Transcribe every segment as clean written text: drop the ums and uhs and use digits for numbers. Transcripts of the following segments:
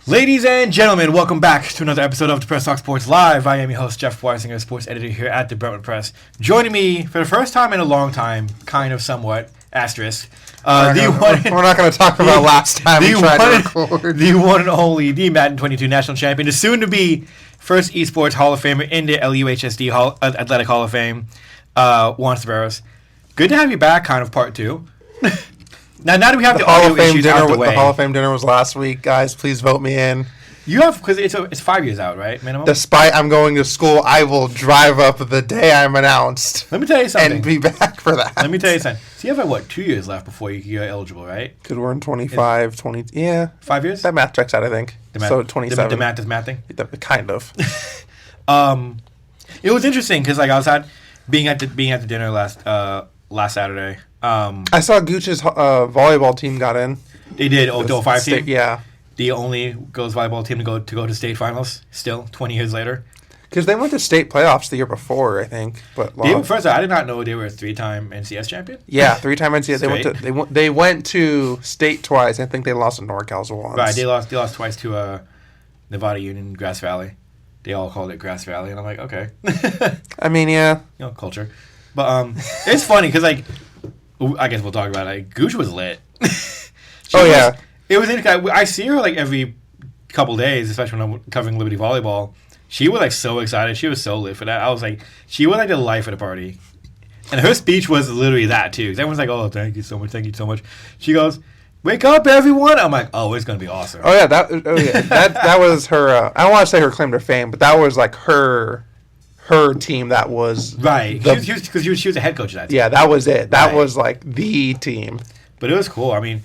Ladies and gentlemen, welcome back to another episode of the Press Talk Sports Live. I am your host, Jeff Weisinger, sports editor here at the Brentwood Press. Joining me for the first time in a long time, kind of somewhat, asterisk. We're not going to talk about last time we tried to record. The one and only, the Madden 22 national champion, the soon-to-be first esports Hall of Famer in the LUHSD Athletic Hall of Fame, Juan Cebreiros. Good to have you back, kind of part two. Now that we have the audio issues out the way. The Hall of Fame dinner was last week. Guys, please vote me in. You have, because it's 5 years out, right? Minimum? Despite I'm going to school, I will drive up the day I'm announced. Let me tell you something. And be back for that. Let me tell you something. So you have, 2 years left before you're eligible, right? Because we're in 25, 20, yeah. 5 years? That math checks out, I think. So 27. The math is mathing? Kind of. It was interesting because, I was being at the dinner last Saturday. I saw Gooch's volleyball team got in. They did. The 05 team. Yeah, the only girls volleyball team to go to state finals. Still, 20 years later. Because they went to state playoffs the year before, I think. But first, I did not know they were a 3-time NCS champion. Yeah, 3-time NCS. They went to state twice. I think they lost to NorCal's once. Right, they lost twice to Nevada Union, Grass Valley. They all called it Grass Valley, and I'm like, okay. I mean, yeah, culture. But it's funny because I guess we'll talk about it. Gooch was lit. Yeah. It was interesting. I see her every couple days, especially when I'm covering Liberty Volleyball. She was so excited. She was so lit for that. I was she was the life of the party. And her speech was literally that too. Everyone's like, "Oh, thank you so much, thank you so much." She goes, "Wake up, everyone!" I'm like, "Oh, it's gonna be awesome." Oh yeah, that was her. I don't want to say her claim to fame, but that was her team. That was right. Because she was a head coach of that team. Yeah, that was it. That was the team. But it was cool. I mean,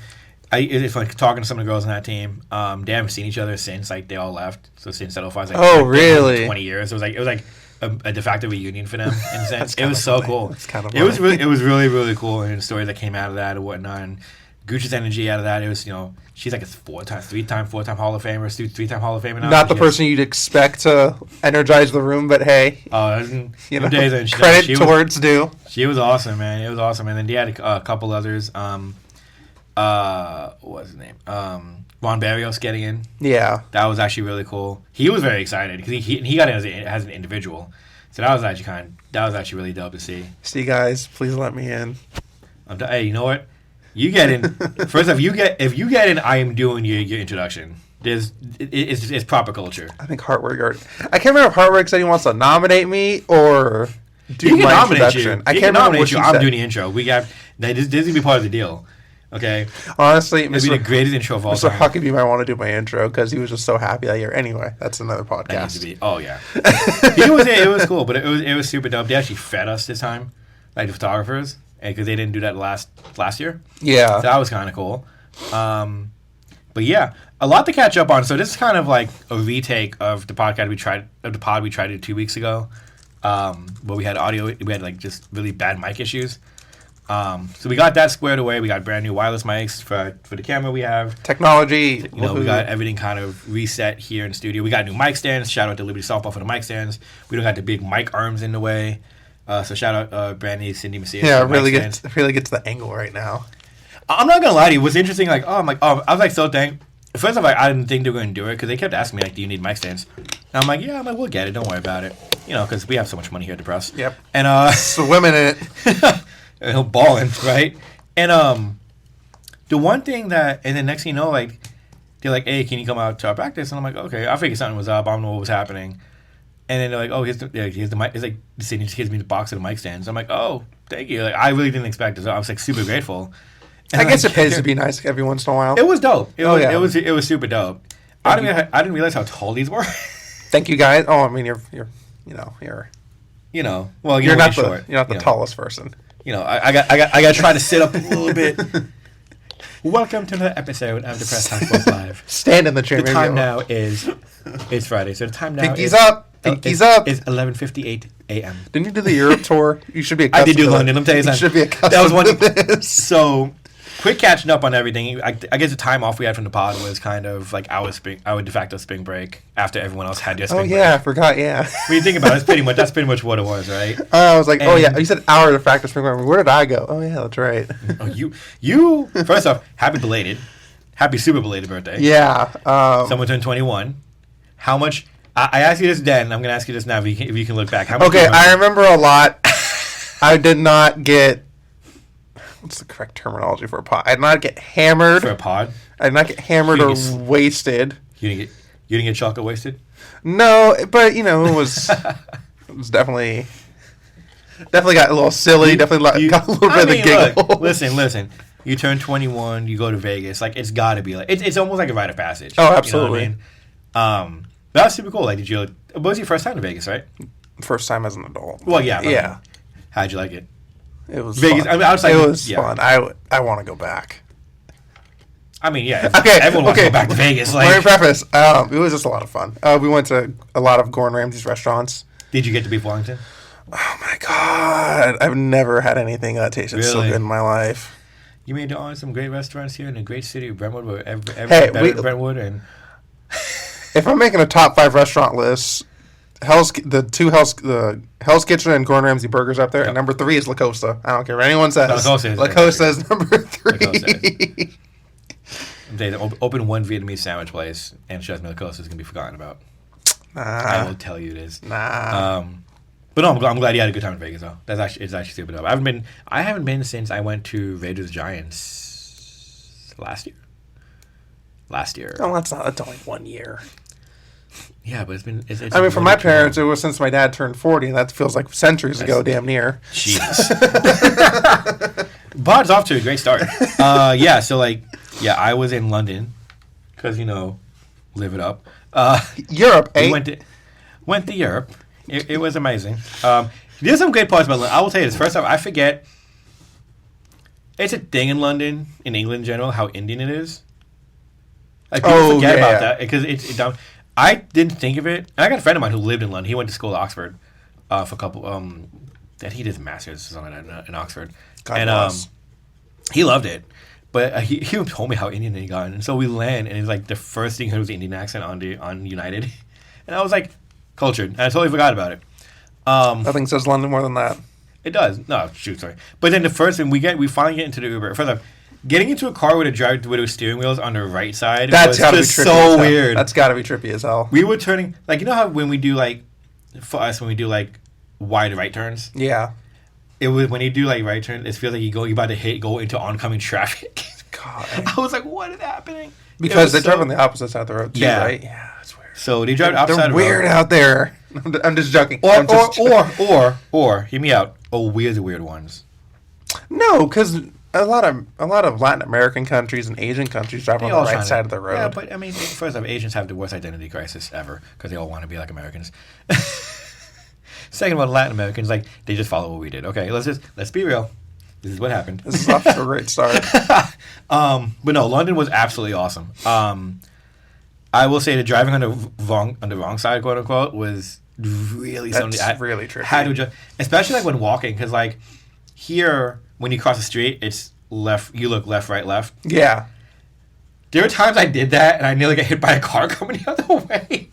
it's talking to some of the girls on that team. They haven't seen each other since they all left. So since that 05 really 20 years. It was a de facto reunion for them in a sense. It was funny. So cool. It's kind of it was really really cool, and the stories that came out of that and whatnot. And Gooch's energy out of that. It was she's a 3-time Hall of Famer, 3-time Hall of Famer now. Not the person you'd expect to energize the room, but hey, credit to where it's due. She was awesome, man. It was awesome, and then they had a couple others. What was his name? Juan Barrios getting in. Yeah, that was actually really cool. He was very excited because he got in as an individual, so that was actually really dope to see. See, guys, please let me in. Hey, you know what? You get in. First off, if you get in, I am doing your introduction. It's proper culture. I think Heartwork. I can't remember if Heartwork said he wants to nominate me or do my introduction. I can't remember what I'm doing the intro. We got this is gonna be part of the deal. Okay. Honestly, it'd be the greatest intro of all time. Mr. Huckabee might want to do my intro because he was just so happy that year. Anyway, that's another podcast. That needs to be. Oh yeah. It was cool, but it was super dope. They actually fed us this time, the photographers. Because they didn't do that last year. Yeah. So that was kind of cool. But yeah, a lot to catch up on. So this is kind of like a retake of the pod we tried to do 2 weeks ago. Where we had just really bad mic issues. So we got that squared away. We got brand new wireless mics for the camera we have. Technology. We got everything kind of reset here in the studio. We got new mic stands. Shout out to Liberty Softball for the mic stands. We don't got the big mic arms in the way. So shout out Brandy, Cindy Macias. Yeah, really get to the angle right now. I'm not gonna lie to you. What's interesting, I was so thankful. First off, I didn't think they were gonna do it because they kept asking me do you need mic stands? And I'm like, yeah, we'll get it. Don't worry about it. Because we have so much money here at the press. Yep. And swimming in it, balling, right? And the one thing and then next thing you know, they're like, hey, can you come out to our practice? And I'm like, okay. I figured something was up. I don't know what was happening. And then they're like, oh, here's the mic. It's Cindy just gives me the box of the mic stands. I'm like, oh, thank you. I really didn't expect it. So I was super grateful. And I guess it pays to be nice every once in a while. It was dope. It was super dope. I didn't realize how tall these were. Thank you, guys. Oh, I mean, you're well, you're not the tallest person. I got to try to sit up a little bit. Welcome to another episode of the Press Talk Sports Live. Stand in the chair. The time now is it's Friday, so the time now Pinkies up. Pinkies up. It's 11:58 a.m. Didn't you do the Europe tour? You should be accustomed. I did do London. Let me tell you something. You should be accustomed to this. So, quick catching up on everything. I guess the time off we had from the pod was kind of our de facto spring break after everyone else had their spring break. Oh yeah, I forgot. Yeah. When you think about it, that's pretty much what it was, right? I was like, oh yeah. You said our de facto spring break. Where did I go? Oh yeah, that's right. You. First off, happy belated Happy super belated birthday. Yeah. Someone turned 21. How much? I asked you this then. I'm going to ask you this now if you can look back. How much Okay, I remember a lot. I did not get... What's the correct terminology for a pod? I did not get hammered. For a pod? I did not get hammered or wasted. You didn't get chocolate wasted? No, but, it was definitely got a little silly. Definitely got a little bit of the giggle. Look, listen. You turn 21, you go to Vegas. Like, it's got to be like... It's almost like a rite of passage. Oh, absolutely. You know what I mean? That was super cool. Like, what was your first time to Vegas, right? First time as an adult. Well, yeah. Yeah. How'd you like it? It was Vegas. fun. I mean, outside, it was fun. I want to go back. I mean, yeah. Okay. Everyone wants to go back to Vegas. Let me preface. It was just a lot of fun. We went to a lot of Gordon Ramsay's restaurants. Did you get to beef Wellington? Oh my god! I've never had anything that tasted so good in my life. You made some great restaurants here in the great city of Brentwood, where better than Brentwood. And if I'm making a top 5 restaurant list, Hell's Kitchen and Gordon Ramsay Burgers up there, and number 3 is La Costa. I don't care what anyone says. La Costa is number 3. I'm saying, open one Vietnamese sandwich place, and trust me, La Costa is gonna be forgotten about. I will tell you it is. But no, I'm glad you had a good time in Vegas though. It's actually super dope. I haven't been since I went to Raiders Giants last year. Oh, that's only 1 year. Yeah, but it's been. I mean, for my parents, it was since my dad turned 40, and that feels like centuries ago, damn near. Jesus. Bod's off to a great start. I was in London because live it up. Europe, we went to Europe. It was amazing. There's some great parts about London. I will tell you this. First off, I forget. It's a thing in London, in England in general, how Indian it is. Like, people forget about that because it's dumb. I didn't think of it. And I got a friend of mine who lived in London. He went to school at Oxford for a couple. That he did his master's or something like that in Oxford, he loved it. But he told me how Indian he got, and so we land, and it's like the first thing he heard was the Indian accent on United, and I was like, cultured, and I totally forgot about it. Nothing says London more than that. It does. No, shoot, sorry. But then the first thing we finally get into the Uber. First off, getting into a car with a steering wheels on the right side that's was just so weird. That's got to be trippy as hell. We were turning how when we do wide right turns. Yeah. It was when you do right turns, it feels like you're about to go into oncoming traffic. God. I was like, what is happening? Because they drive on the opposite side of the road too, right? Yeah, that's weird. So they drive opposite side of the road. They're weird out there. I'm just joking. Or hear me out. We're the weird ones. No, because a lot of Latin American countries and Asian countries drive on the right side of the road. Yeah, but I mean, first off, Asians have the worst identity crisis ever because they all want to be like Americans. Second one, Latin Americans, they just follow what we did. Okay, let's be real. This is what happened. This is off to a great start. But no, London was absolutely awesome. I will say that driving on the wrong side, quote unquote, was really something. That's really tricky. Had to adjust, especially when walking, because here when you cross the street, it's left. You look left, right, left. Yeah. There were times I did that, and I nearly got hit by a car coming the other way.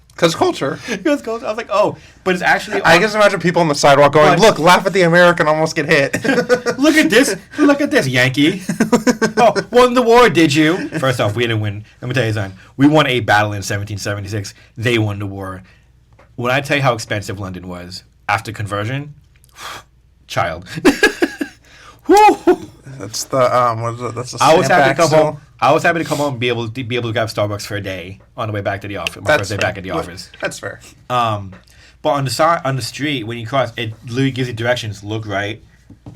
Because culture. Because culture. I was like, oh, but it's actually... I can imagine people on the sidewalk going, look, laugh at the American, almost get hit. Look at this, Yankee. Oh, won the war, did you? First off, we didn't win. Let me tell you something. We won a battle in 1776. They won the war. When I tell you how expensive London was after conversion, child. That's the that's the I was happy to come home. I was happy to come home and be able to grab Starbucks for a day on the way back to the office. My first day back at the office. That's fair. But on the street when you cross, it literally gives you directions. Look right,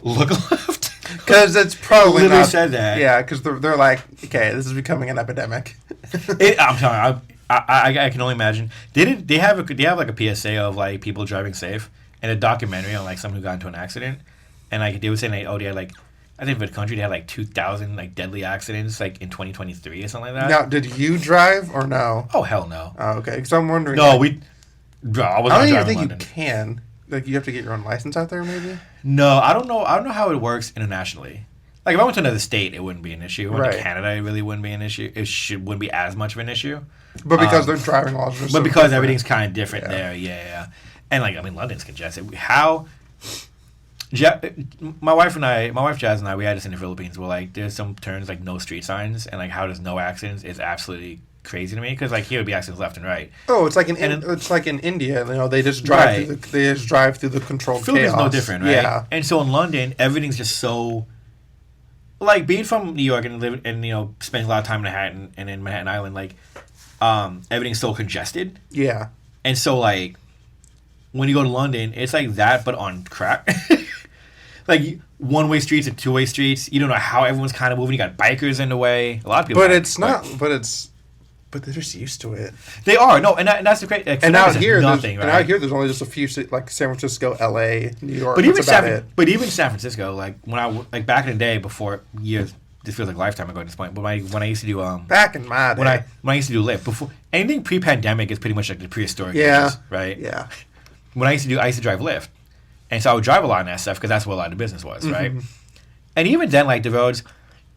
look left. Because it's probably literally said that. Yeah, because they're like, okay, this is becoming an epidemic. I'm telling you, I can only imagine. They have a PSA of people driving safe and a documentary on someone who got into an accident, and they were saying they had I think for the country they had 2,000 deadly accidents in 2023 or something like that. Now, did you drive or no? Oh hell no. Oh, okay, because I'm wondering. No, Bro, I don't even think you can. You have to get your own license out there, maybe. No, I don't know. I don't know how it works internationally. If I went to another state, it wouldn't be an issue. If I went to Canada, it really wouldn't be an issue. Wouldn't be as much of an issue. But because their driving laws are so because different. Everything's kind of different there, yeah. And London's congested. My wife Jazz and I, we had this in the Philippines where like there's some turns like no street signs and like how there's no accidents is absolutely crazy to me because like here would be accidents left and right. Oh, it's like in India. You know, they just drive through the controlled Philippines chaos. No different, right? Yeah. And so in London, everything's just so. Like being from New York and living and spending a lot of time in Manhattan and in Manhattan Island, like everything's so congested. Yeah. And so like when you go to London, it's like that but on crack. Like one-way streets and two-way streets. You don't know how everyone's kind of moving. You got bikers in the way. A lot of people. But they're just used to it. They are and that's the great. Like, and out here, there's only just a few like San Francisco, L.A., New York. But even San Francisco, like when I like back in the day, before years, this feels like a lifetime ago at this point. But when I used to do back in my day, when I used to do Lyft before anything pre-pandemic is pretty much like the prehistoric ages, right? Yeah. When I used to drive Lyft, and so I would drive a lot in that stuff because that's where a lot of the business was, right? And even then, like the roads,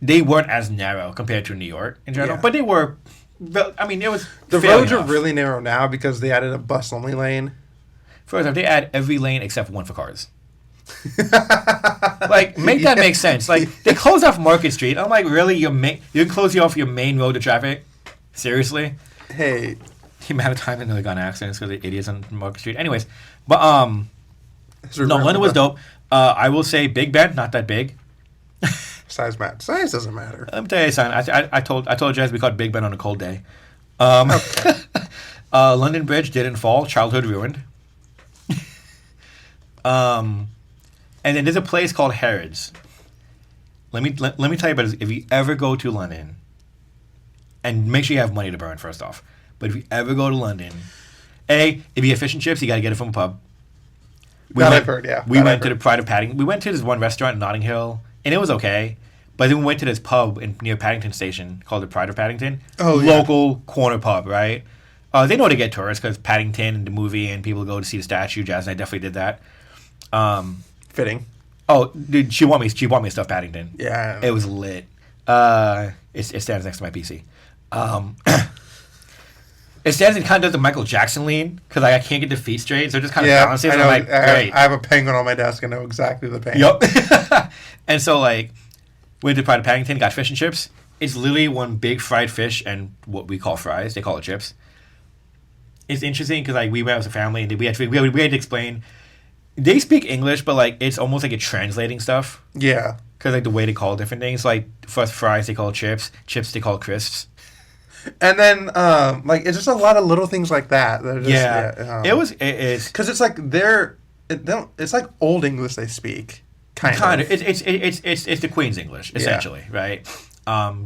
they weren't as narrow compared to New York in general, but they were. I mean, it was the roads are really narrow now because they added a bus only lane. First off, they add every lane except one for cars. Like, make that make sense. Like, they close off Market Street. I'm like, really? You close off your main road to traffic? Seriously? Hey, the amount of time that they got in accidents because of idiots on Market Street. Anyways, but no, London was dope. I will say, Big Ben, not that big. Size doesn't matter. Let me tell you something. I told Jazz we caught Big Ben on a cold day. London Bridge didn't fall. Childhood ruined. And then there's a place called Harrods. Let me tell you about this. If you ever go to London, and make sure you have money to burn first off. But if you ever go to London, if you get fish and chips, you got to get it from a pub. We went to the Pride of Paddington. We went to this one restaurant in Notting Hill, and it was okay. But then we went to this pub near Paddington Station called the Pride of Paddington. Oh, yeah. Local corner pub, right? They know to get tourists because Paddington and the movie and people go to see the statue. Jazz and I definitely did that. Fitting. Oh, dude, she bought me a stuffed Paddington. Yeah. It was lit. It stands next to my PC. It stands and kind of does the Michael Jackson lean because I can't get the feet straight, so it just kind of balances. I know. I'm like, great. I have a penguin on my desk. I know exactly the pain. Yep. And so, like, went to Pride of Paddington, got fish and chips. It's literally one big fried fish and what we call fries. They call it chips. It's interesting because like we went as a family and we had to explain. They speak English, but like it's almost like you're translating stuff. Yeah. Because like the way they call different things, like for fries they call chips they call crisps. And then like it's just a lot of little things like that. Just, it's because it's like it's like old English they speak. Kind of. It's the Queen's English essentially, right?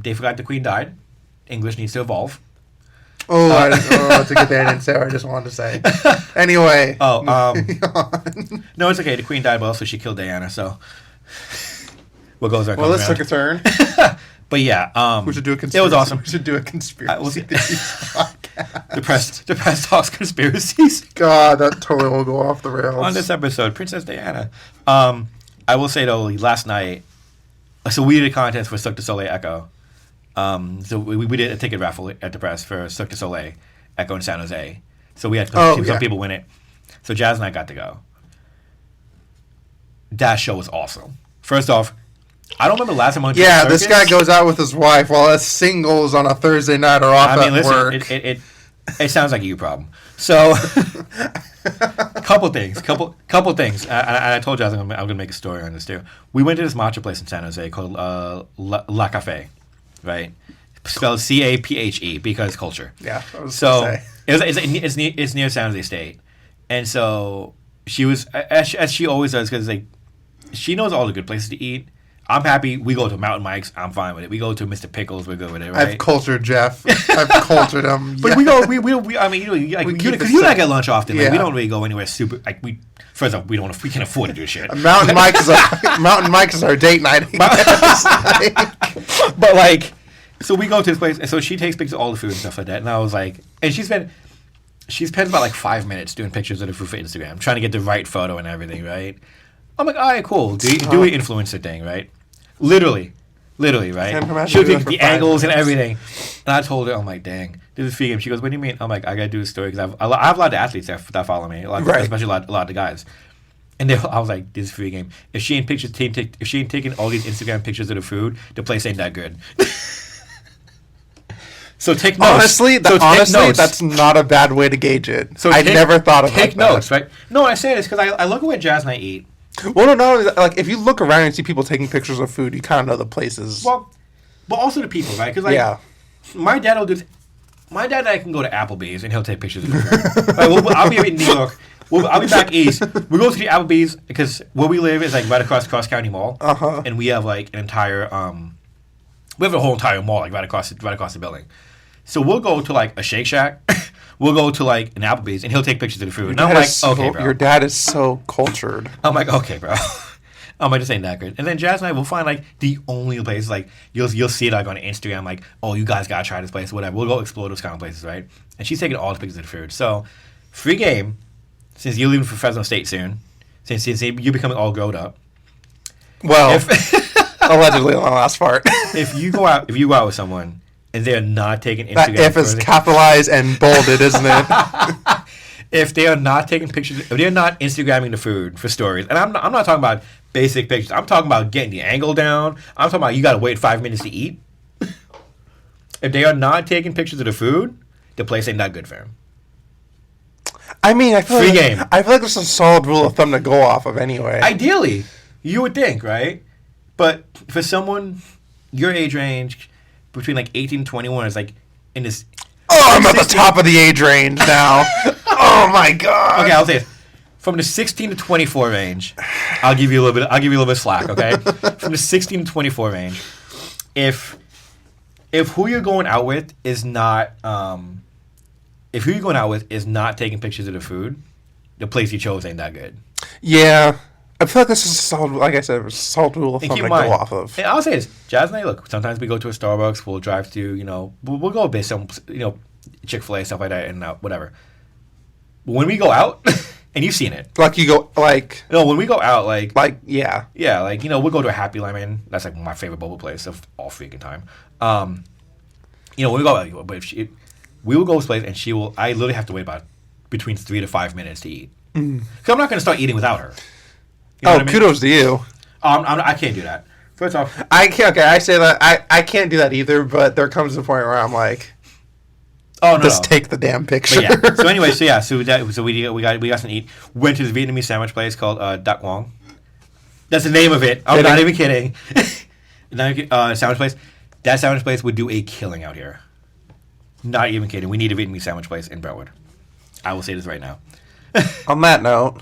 They forgot the Queen died. English needs to evolve. It's a good thing I didn't say what I just wanted to say. Anyway. No, it's okay. The Queen died, but also she killed Diana, so what goes around. Well, this took a turn. But yeah, we should do a conspiracy. It was awesome. We should do a conspiracy podcast. The press talks conspiracies. God, that totally will go off the rails. On this episode, Princess Diana. I will say though, last night, so we did a contest for Cirque du Soleil Echo. So we did a ticket raffle at the press for Cirque du Soleil Echo in San Jose. So we had some people win it. So Jazz and I got to go. That show was awesome. First off, I don't remember the last time I went to a circus. This guy goes out with his wife while us singles on a Thursday night or off at work. It sounds like a you problem. So, couple things. I told you I'm going to make a story on this too. We went to this matcha place in San Jose called La Cafe, right? Spelled Caphe because culture. Yeah. So it's near San Jose State, and so she was as she always does because like she knows all the good places to eat. I'm happy. We go to Mountain Mike's. I'm fine with it. We go to Mr. Pickles. We're good with it, right? I've cultured Jeff. I've cultured him. But we go. We I mean, because you and I get lunch often. Like, we don't really go anywhere super. Like first off, we can afford to do shit. Mountain Mike's is our date night. But like, so we go to this place, and so she takes pictures of all the food and stuff like that. And I was like, and she spent about like 5 minutes doing pictures of the food for Instagram, trying to get the right photo and everything, right? I'm like, all right, cool. Do we influencer thing, right? Literally, right? She'll take the angles and everything. And I told her, I'm like, dang, this is free game. She goes, what do you mean? I'm like, I got to do a story because I have a lot of athletes that follow me, especially a lot of the guys. And I was like, this is a free game. If she ain't taking all these Instagram pictures of the food, the place ain't that good. So take notes. Honestly, that's not a bad way to gauge it. So I never thought of it. Take notes, right? No, I say this because I look at where Jazz and I eat. Well, no, like if you look around and see people taking pictures of food, you kind of know the places. Well, but also the people, right? Because like, my dad will do. My dad and I can go to Applebee's and he'll take pictures of food. I'll be in New York. I'll be back east. We go to the Applebee's because where we live is like right across Cross County Mall, and we have like an entire we have a whole entire mall like right across the building. So we'll go to like a Shake Shack, we'll go to like an Applebee's, and he'll take pictures of the food. And I'm like, okay, bro. Your dad is so cultured. I'm like, okay, bro. I'm like, this ain't that good. And then Jazz and I will find like the only place like you'll see it like on Instagram like, oh, you guys gotta try this place, whatever. We'll go explore those kind of places, right? And she's taking all the pictures of the food. So free game. Since you're leaving for Fresno State soon, since you're becoming all grown up. Well, allegedly on the last part. If you go out with someone and they're not taking Instagram, that if is capitalized and bolded, isn't it? If they are not taking pictures, if they're not Instagramming the food for stories, and I'm not talking about basic pictures. I'm talking about getting the angle down. I'm talking about you got to wait 5 minutes to eat. If they are not taking pictures of the food, the place ain't that good for them. I mean, I feel game. I feel like there's a solid rule of thumb to go off of anyway. Ideally, you would think, right? But for someone your age range, between like 18 and 21, is like in this. Oh, I'm at the top of the age range now. Oh my god. Okay, I'll say this. From the 16 to 24 range, I'll give you a little bit of slack. Okay, from the 16 to 24 range, if who you're going out with is not taking pictures of the food, the place you chose ain't that good. Yeah. I feel like this is a solid, like I said, a solid rule of thumb to go off of. And I'll say this. Jazz and I, look, sometimes we go to a Starbucks, we'll drive to, we'll go a bit, Chick-fil-A, stuff like that, and whatever. But when we go out, and you've seen it. Like you go, like... No, when we go out, like... Like, yeah. Yeah, like, we'll go to a Happy Lemon. That's, like, my favorite boba place of all freaking time. When we go out, but we will go to this place, and I literally have to wait about between 3 to 5 minutes to eat. Because I'm not going to start eating without her. You know what I mean? Kudos to you. I can't do that. First off, I can't. Okay, I say that I can't do that either. But there comes a point where I'm like, just take the damn picture. But yeah. So anyway, so we got something to eat. Went to this Vietnamese sandwich place called Duc Quang. That's the name of it. I'm not even kidding. Sandwich place. That sandwich place would do a killing out here. Not even kidding. We need a Vietnamese sandwich place in Brentwood. I will say this right now. On that note,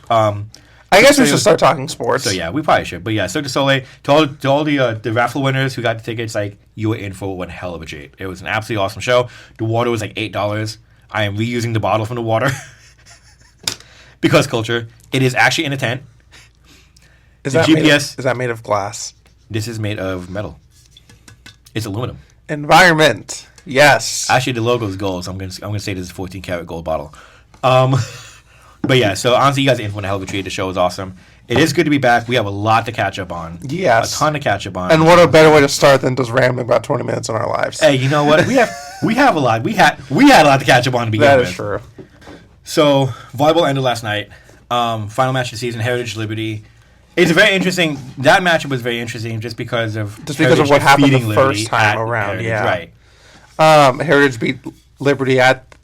I guess we should start talking sports. So yeah, we probably should. But yeah, Cirque du Soleil, to all the raffle winners who got the tickets, like, you were in for one hell of a treat. It was an absolutely awesome show. The water was like $8. I am reusing the bottle from the water because culture. It is actually in a tent. Is that made of glass? This is made of metal. It's aluminum. Environment. Yes. Actually, the logo is gold, so I'm gonna say this is a 14 karat gold bottle. But yeah, so honestly, you guys are in for a hell of a treat. The show is awesome. It is good to be back. We have a lot to catch up on. Yes. A ton to catch up on. And what a better way to start than just rambling about 20 minutes in our lives. Hey, you know what? We have a lot. We had a lot to catch up on to begin with. That is true. So volleyball ended last night. Final match of the season, Heritage Liberty. It's very interesting. That matchup was very interesting just because of what happened the first time around. Heritage, yeah. Right. Heritage beat Liberty at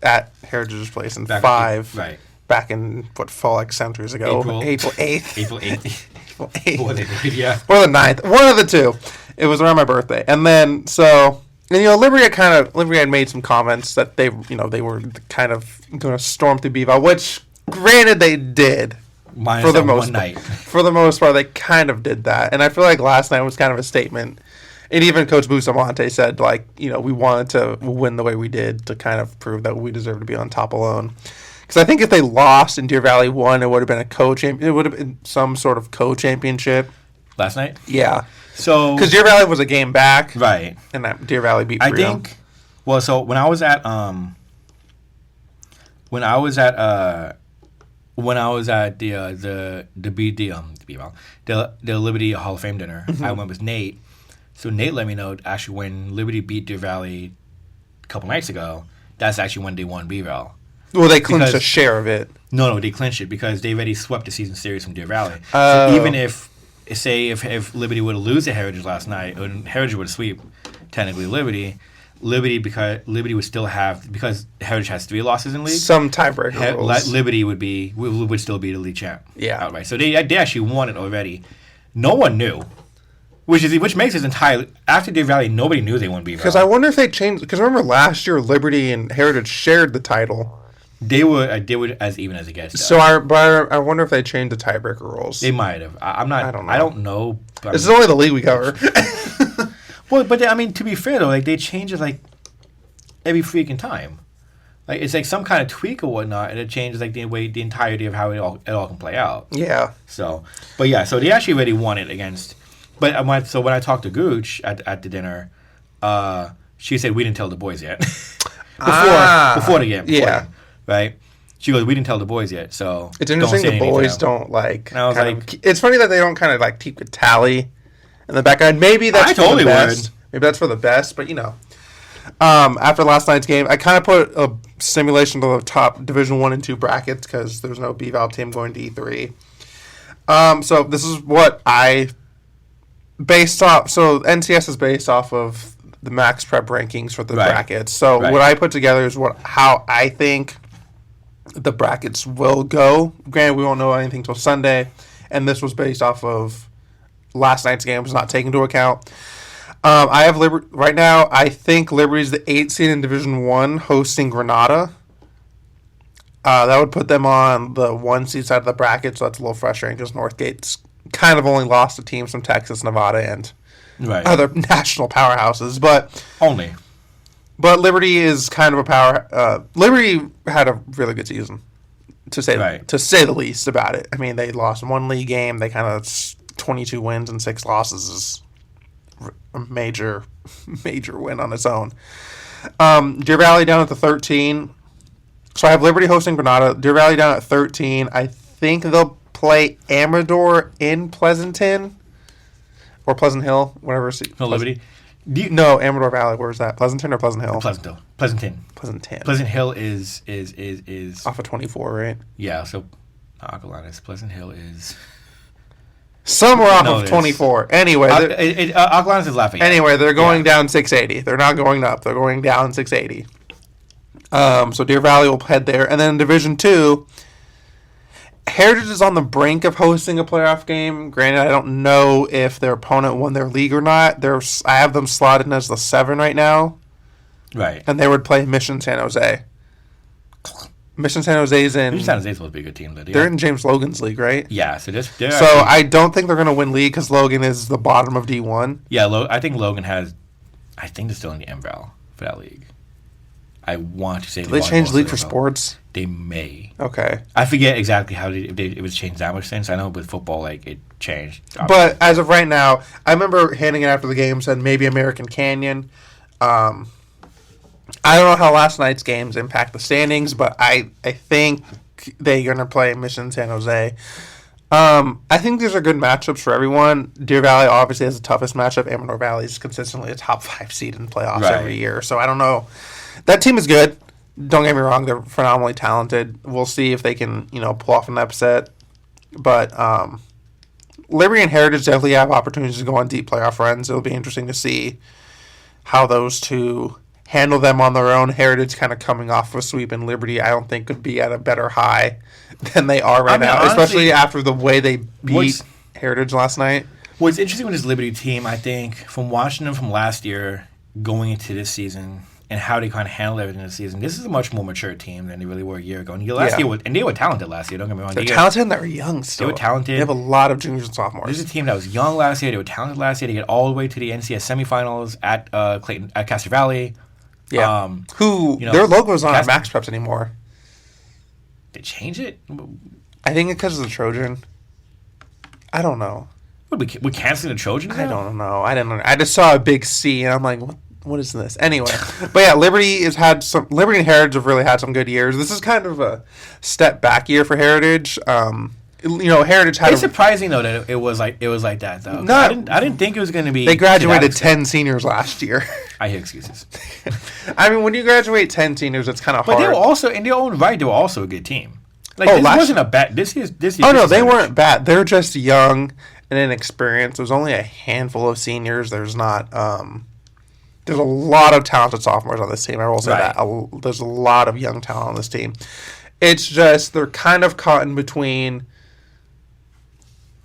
Heritage's place in 5. Right. Back in fall like centuries ago. April 8th. April 8th. Yeah. Or the 9th. One of the two. It was around my birthday. And then Liberty had made some comments that they were kind of going to storm through Bevo, which granted they did. Minus for the one night. For the most part, they kind of did that. And I feel like last night was kind of a statement. And even Coach Bustamante said, we wanted to win the way we did to kind of prove that we deserve to be on top alone. Because I think if they lost and Deer Valley won, it would have been it would have been some sort of co-championship. Last night? Yeah. So because Deer Valley was a game back, right? And that Deer Valley beat. I think. Well, so when I was at the Liberty Hall of Fame dinner, I went with Nate. So Nate let me know when Liberty beat Deer Valley a couple nights ago. That's actually when they won B-Val. Well, they clinched a share of it. No, they clinched it because they already swept the season series from Deer Valley. So even if Liberty would have lose to Heritage last night, and Heritage would sweep technically Liberty would still have, because Heritage has 3 losses in league. Some tiebreaker rules. Liberty would still be the league champ. Yeah. Outright. So they actually won it already. No one knew. Which makes it entirely, after Deer Valley, nobody knew they won B-Valley. Because I wonder if they changed, because remember last year Liberty and Heritage shared the title. They would as even as it gets. So I wonder if they changed the tiebreaker rules. They might have. I don't know. This is only the league we cover. Well, but to be fair though, like they change it like every freaking time. Like it's like some kind of tweak or whatnot, and it changes like the entirety of how it all can play out. Yeah. So they actually already won it against. But when I talked to Gooch at the dinner, she said we didn't tell the boys yet. before the game. Yeah. Right. She goes, we didn't tell the boys yet, so it's interesting the boys don't like. And I was like, it's funny that they don't kind of like keep a tally in the background. Maybe that's for the best. Maybe that's for the best, but after last night's game, I kind of put a simulation to the top Division 1 and 2 brackets because there's no B-Val team going to E3. So this is what I based off. So NCS is based off of the Max Prep rankings for the brackets. So what I put together is how I think the brackets will go. Granted, we won't know anything till Sunday, and this was based off of last night's game, was not taken into account. I have Liberty right now. I think Liberty's the 8th seed in Division 1, hosting Granada. That would put them on the 1 seed side of the bracket, so that's a little frustrating because Northgate's kind of only lost to teams from Texas, Nevada, and other national powerhouses. But Liberty is kind of a power. Liberty had a really good season, to say the least about it. I mean, they lost 1 league game. They kind of 22 wins and 6 losses is a major win on its own. Deer Valley down at the 13. So I have Liberty hosting Granada. Deer Valley down at 13. I think they'll play Amador in Pleasanton or Pleasant Hill, whatever. Liberty. No, Amador Valley. Where is that? Pleasanton or Pleasant Hill? Pleasanton. Pleasant Hill is off of 24, right? Yeah. So Acalanes. Pleasant Hill is somewhere off of 24. Anyway, Acalanes is laughing. Anyway, they're going down 680. They're not going up. They're going down 680. So Deer Valley will head there, and then in Division 2. Heritage is on the brink of hosting a playoff game. Granted, I don't know if their opponent won their league or not. I have them slotted in as the 7 right now. Right. And they would play Mission San Jose. Mission San Jose's in... Mission San Jose's supposed to be a good team. They're in James Logan's league, right? Yeah. So I don't think they're going to win league because Logan is the bottom of D1. Yeah, I think Logan has... I think they're still in the MVAL for that league. I want to say... Did they change league for sports? They may. Okay. I forget exactly how it was changed that much since. I know with football, it changed. Obviously. But as of right now, I remember handing it after the game, said maybe American Canyon. I don't know how last night's games impact the standings, but I think they're going to play Mission San Jose. I think these are good matchups for everyone. Deer Valley obviously has the toughest matchup. Amador Valley is consistently a top 5 seed in playoffs every year. So I don't know. That team is good. Don't get me wrong, they're phenomenally talented. We'll see if they can, pull off an upset. But Liberty and Heritage definitely have opportunities to go on deep playoff runs. It'll be interesting to see how those two handle them on their own. Heritage kind of coming off of a sweep, and Liberty, I don't think, could be at a better high than they are right now, honestly, especially after the way they beat Heritage last night. What's interesting with this Liberty team, I think, from watching them from last year going into this season, and how they kind of handled everything this season. This is a much more mature team than they really were a year ago. And they were talented last year, don't get me wrong. They're talented and they're young still. They were talented. They have a lot of juniors and sophomores. This is a team that was young last year. They were talented last year. They get all the way to the NCS semifinals at Clayton, at Castro Valley. Yeah. Their logo's not on Max Preps anymore. They change it? I think it's because of the Trojan. I don't know. We're canceling the Trojans now? I don't know. I just saw a big C and I'm like, what is this? Anyway, but yeah, Liberty and Heritage have really had some good years. This is kind of a step back year for Heritage. Heritage had. It's surprising though that it was like that though. No, I didn't think it was going to be. They graduated 10 seniors last year. I hear excuses. I mean, when you graduate 10 seniors, it's kind of hard. But they were also, in their own right, they were also a good team. Like this wasn't a bad. This year. Oh no, they weren't bad. They're just young and inexperienced. There's only a handful of seniors. There's not. There's a lot of talented sophomores on this team. I will say that. There's a lot of young talent on this team. It's just they're kind of caught in between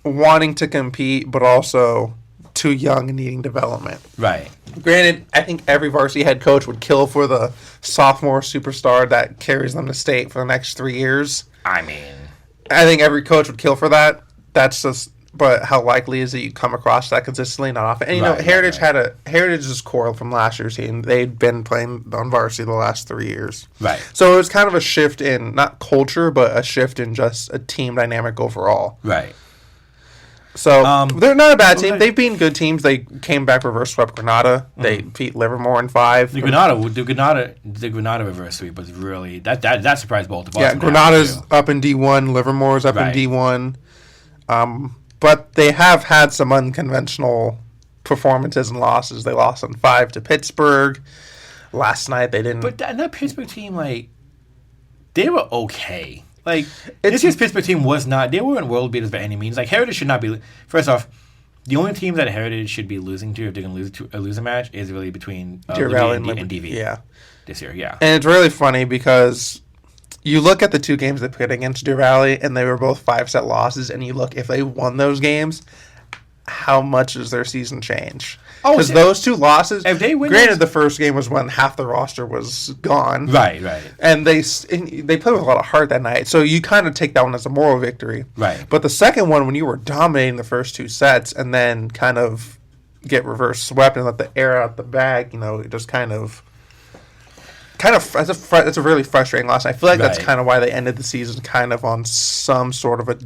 wanting to compete, but also too young and needing development. Right. Granted, I think every varsity head coach would kill for the sophomore superstar that carries them to state for the next 3 years. I mean, I think every coach would kill for that. That's just, but how likely is it you come across that consistently? Not often. And Heritage's core from last year's team. They'd been playing on varsity the last 3 years. Right. So it was kind of a shift in not culture, but a shift in just a team dynamic overall. Right. So they're not a bad team. They've been good teams. They came back reverse swept Granada. They beat Livermore in 5. The Granada reverse sweep was really that surprised both of us. Yeah, Granada's up in D1. Livermore's up in D1. But they have had some unconventional performances and losses. They lost in 5 to Pittsburgh. Last night they didn't. But that Pittsburgh team, they were okay. This year's Pittsburgh team was not. They weren't world beaters by any means. Heritage should not be. First off, the only team that Heritage should be losing to if they're going to lose a match is really between Deer Valley and DV. Yeah. This year, yeah. And it's really funny because you look at the 2 games they played against Deer Valley, and they were both 5-set losses, and you look, if they won those games, how much does their season change? Because those 2 losses, if they win, granted the first game was when half the roster was gone. Right. And they played with a lot of heart that night, so you kind of take that one as a moral victory. Right. But the second one, when you were dominating the first 2 sets and then kind of get reverse swept and let the air out the bag, it just kind of that's a really frustrating loss. I feel like that's kind of why they ended the season kind of on some sort of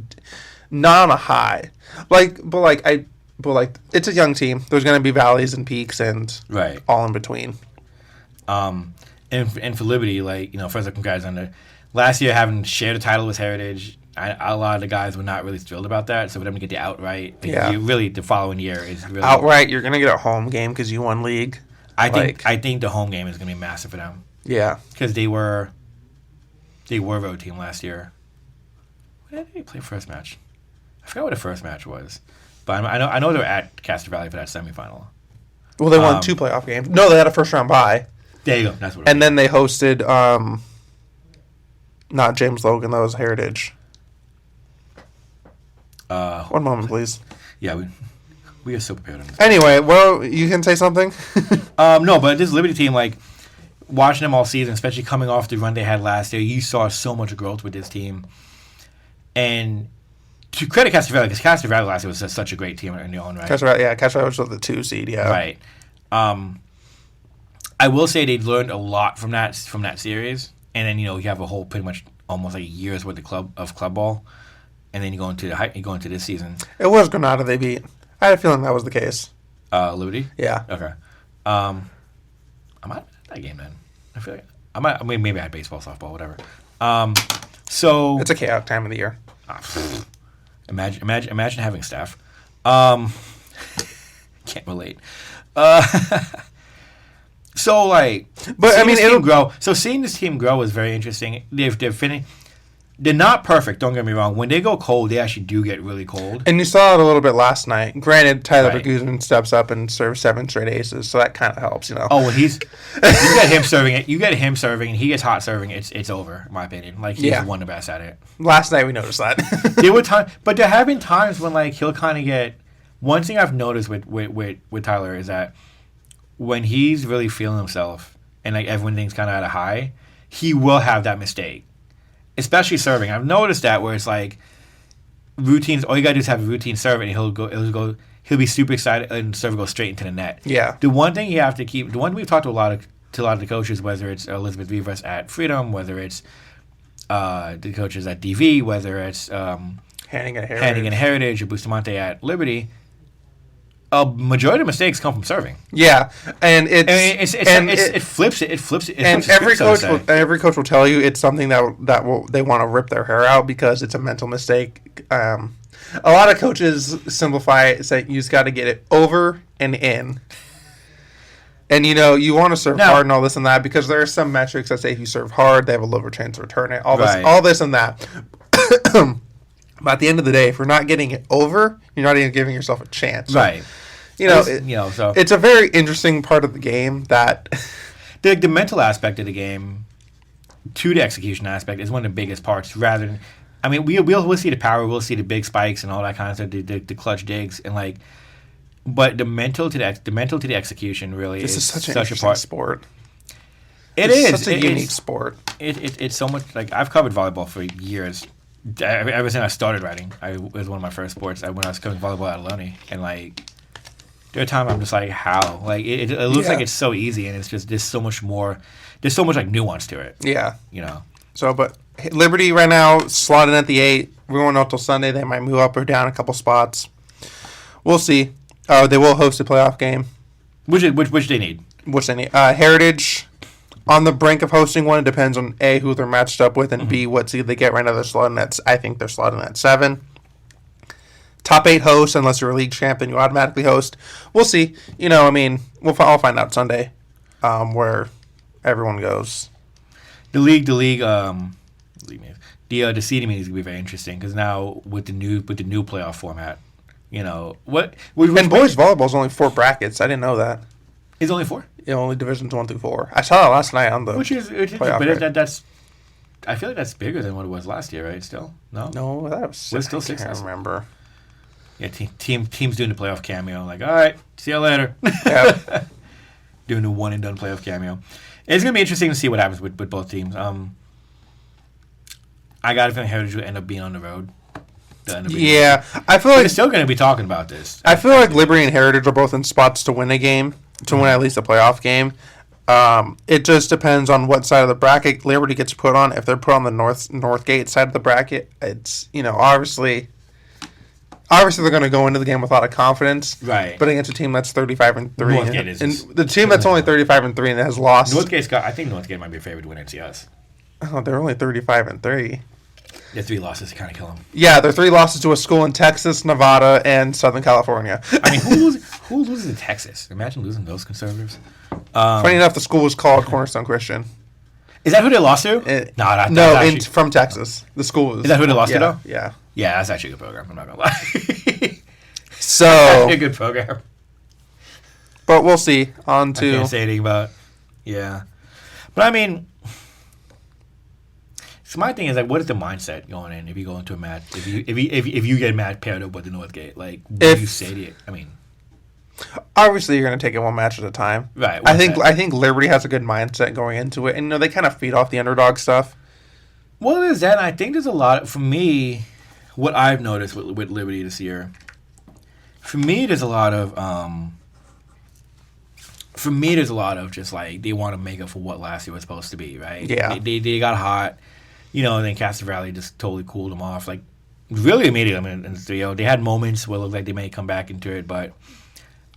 not on a high. But it's a young team. There's going to be valleys and peaks and all in between. And for Liberty, first of congrats on last year having shared a title with Heritage. A lot of the guys were not really thrilled about that. So for them to get the outright, the following year is really outright. You're going to get a home game because you won league. I think the home game is going to be massive for them. Yeah, because they were a road team last year. When did they play first match? I forgot what the first match was. But I know they were at Castro Valley for that semifinal. Well, they won 2 playoff games. No, they had a first round bye. There you go. That's what. And then they hosted, not James Logan. That was Heritage. 1 moment, please. Yeah, we are so prepared on this. Anyway, well, you can say something. No, but this Liberty team, watching them all season, especially coming off the run they had last year, you saw so much growth with this team. And to credit Castro Valley, because Castro Valley last year was such a great team in their own right. Castro Valley was the 2 seed, yeah. Right. I will say they learned a lot from that series, and then you have a whole pretty much almost a year's worth of club ball, and then you go into this season. It was Granada they beat. I had a feeling that was the case. Liberty. Yeah. Okay. I might have that game then. I feel like maybe I had baseball, softball, whatever. So it's a chaotic time of the year. Imagine having staff. Can't relate. It'll grow. So seeing this team grow is very interesting. They're not perfect. Don't get me wrong. When they go cold, they actually do get really cold. And you saw it a little bit last night. Granted, Tyler Berguzin steps up and serves 7 straight aces, so that kind of helps, Oh, well, you get him serving it. You get him serving, and he gets hot serving. It's over, in my opinion. He's one of the best at it. Last night we noticed that. But there have been times when he'll kind of get. One thing I've noticed with Tyler is that when he's really feeling himself and everyone thinks kind of at a high, he will have that mistake. Especially serving. I've noticed that where it's routines. All you gotta do is have a routine serve, and he'll be super excited, and the serve will go straight into the net. Yeah. The one thing you have to keep. The one we've talked to a lot of the coaches, whether it's Elizabeth Vivas at Freedom, whether it's the coaches at DV, whether it's Hanning and Heritage or Bustamante at Liberty. a majority of mistakes come from serving. Yeah, and it flips it. It flips it. And every coach will tell you it's something that they want to rip their hair out because it's a mental mistake. A lot of coaches simplify it, say you just got to get it over and in. And, you want to serve hard and all this and that because there are some metrics that say if you serve hard, they have a lower chance to return it. All this and that. But at the end of the day, if you're not getting it over, you're not even giving yourself a chance. So, right. It's a very interesting part of the game that... The mental aspect of the game to the execution aspect is one of the biggest parts rather than... I mean, we'll see the power, we'll see the big spikes and all that kind of stuff, the clutch digs, and like... But the mental to the execution really is such a part. Sport. It's such a unique sport. It's so much like I've covered volleyball for years. Ever since I started writing, it was one of my first sports. When I was covering volleyball at Aloni, and like there are times I'm just like, how? Like it looks like it's so easy, and it's just there's so much more. There's so much like nuance to it. Yeah, So, but Liberty right now slotted at the 8. We're going out till Sunday. They might move up or down a couple spots. We'll see. They will host a playoff game. Which they need. Which they need. Heritage, on the brink of hosting one. It depends on A, who they're matched up with, and B, what seed they get. Right now they're slotting at, I think they're slotting at 7. Top 8 hosts, unless you're a league champion, you automatically host. We'll see. I'll find out Sunday where everyone goes. The seeding meeting is going to be very interesting because now with the new playoff format, what? And boys volleyball is only 4 brackets. I didn't know that. It's only 4. Yeah, only divisions 1 through 4. I saw that last night on the. Which is but that's. I feel like that's bigger than what it was last year, right? Still, no, that was 6. Still 6. I can't remember. Yeah, teams doing the playoff cameo. Like, all right, see you later. Yeah. Doing the one and done playoff cameo. It's gonna be interesting to see what happens with both teams. I got a feeling Heritage will end up being on the road. Yeah, I feel like they're still going to be talking about this. I feel like Liberty and Heritage are both in spots to win a game, to win at least a playoff game. It just depends on what side of the bracket Liberty gets put on. If they're put on the Northgate side of the bracket, it's obviously they're going to go into the game with a lot of confidence. Right. But against a team that's 35-3, Northgate and the team that's only 35-3 and that has lost. I think Northgate might be a favorite to win NCS. Oh, they're only 35-3. Their 3 losses kind of kill them. Yeah, their 3 losses to a school in Texas, Nevada, and Southern California. I mean, who loses in Texas? Imagine losing those conservatives. Funny enough, the school was called Cornerstone Christian. Is that who they lost to? From Texas. The school was. Is that who they lost to, though? Yeah. Yeah, that's actually a good program. I'm not going to lie. So. That's a good program. But we'll see. I can't say anything about. Yeah. But I mean. So my thing is like, what is the mindset going in if you go into a match? If you get a match paired up with the Northgate, like what do you say to it? I mean, obviously you're going to take it one match at a time, right? I think Liberty has a good mindset going into it, and they kind of feed off the underdog stuff. Well, there's that. And I think there's a lot for me. What I've noticed with Liberty this year, for me, there's a lot of just like they want to make up for what last year was supposed to be, right? Yeah, they got hot. And then Castro Valley just totally cooled them off, like really immediately. I mean, they had moments where it looked like they may come back into it, but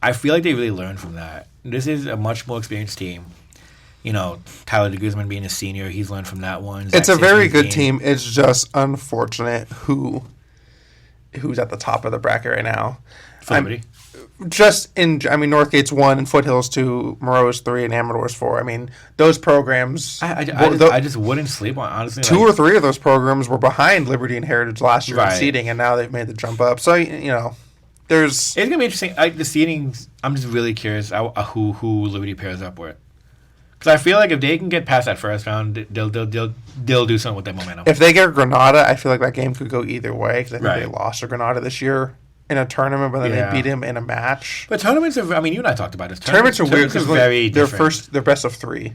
I feel like they really learned from that. This is a much more experienced team. Tyler de Guzman being a senior, he's learned from that one. It's a very good team. It's just unfortunate who's at the top of the bracket right now. Liberty. Northgate's 1 and Foothills 2, Moreau's 3, and Amador's 4. I mean, those programs. I just wouldn't sleep on, honestly. 2 or 3 of those programs were behind Liberty and Heritage last year in seeding, and now they've made the jump up. So, there's. It's going to be interesting. The seedings, I'm just really curious who Liberty pairs up with. Because I feel like if they can get past that first round, they'll do something with that momentum. If they get Granada, I feel like that game could go either way, because I think they lost to Granada this year in a tournament, but then they beat him in a match. But tournaments are, you and I talked about this. Tournaments are weird because they're best of 3.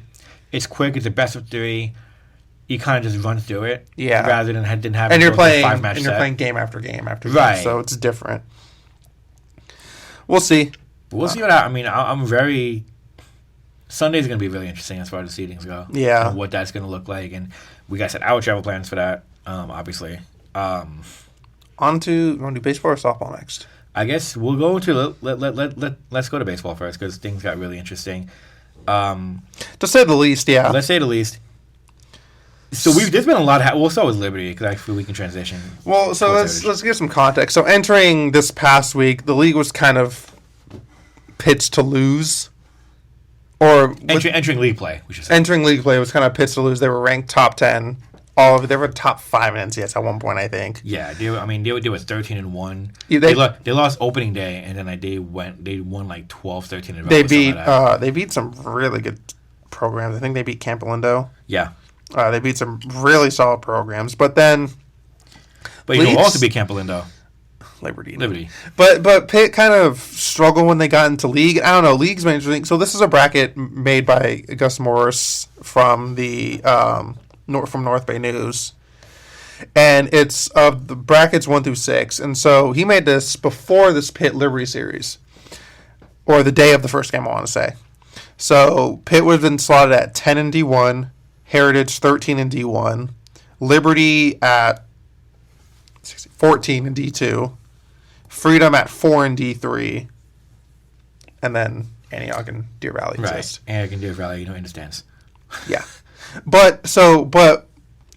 It's quick. It's a best of 3. You kind of just run through it. Yeah. Rather than having and you're playing 5-match set. You're playing game after game after game. So it's different. We'll see. We'll see what I'm very. Sunday's going to be really interesting as far as the seedings go. Yeah. And what that's going to look like, and we got our travel plans for that. Obviously. On to, you want to do baseball or softball next? I guess we'll go to let's go to baseball first because things got really interesting. To say the least, yeah. Let's say the least. So there's been a lot of we'll start with Liberty because I feel we can transition. Well, so let's give some context. So entering this past week, the league was kind of pitched to lose. Or entering league play, we should say. Entering league play was kind of pitched to lose. They were ranked top 10. They were top 5 in NCS at one point, I think. Yeah, they were 13-1. Yeah, they lost opening day, and then they won like 12, 13 in a row. They beat some really good programs. I think they beat Campo Lindo. Yeah. They beat some really solid programs, but then. But you also beat Campo Lindo. Liberty. But Pitt kind of struggled when they got into league. I don't know. League's been interesting. So this is a bracket made by Gus Morris from the from North Bay News, and it's of the brackets 1 through 6. And so he made this before this Pitt Liberty series, or the day of the first game, I want to say. So Pitt would have been slotted at 10 in D1, Heritage 13 in D1, Liberty at 14 in D2. Freedom at 4 in D3, and then Antioch and Deer Valley exist. Right, Antioch and Deer Valley, understands. Yeah, but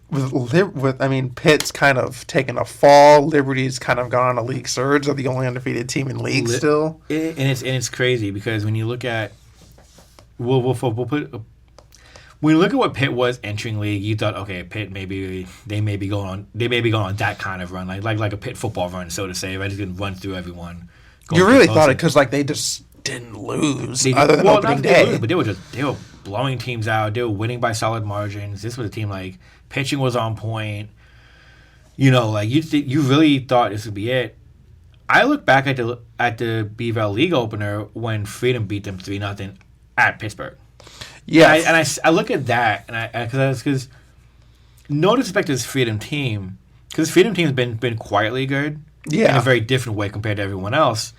with Pitt's kind of taken a fall. Liberty's kind of gone on a league surge. They're the only undefeated team in league still, and it's crazy because when you look at when you look at what Pitt was entering league, you thought, okay, Pitt they may be going on that kind of run, like a Pitt football run, so to say. If I just didn't run through everyone. You really thought it because they just didn't lose other than opening day. But they were blowing teams out. They were winning by solid margins. This was a team pitching was on point. You really thought this would be it. I look back at the B-Val League opener when Freedom beat them 3-0 at Pittsburgh. Yeah, and I look at that, and because no disrespect to this Freedom team, because Freedom team's been quietly good, in a very different way compared to everyone else,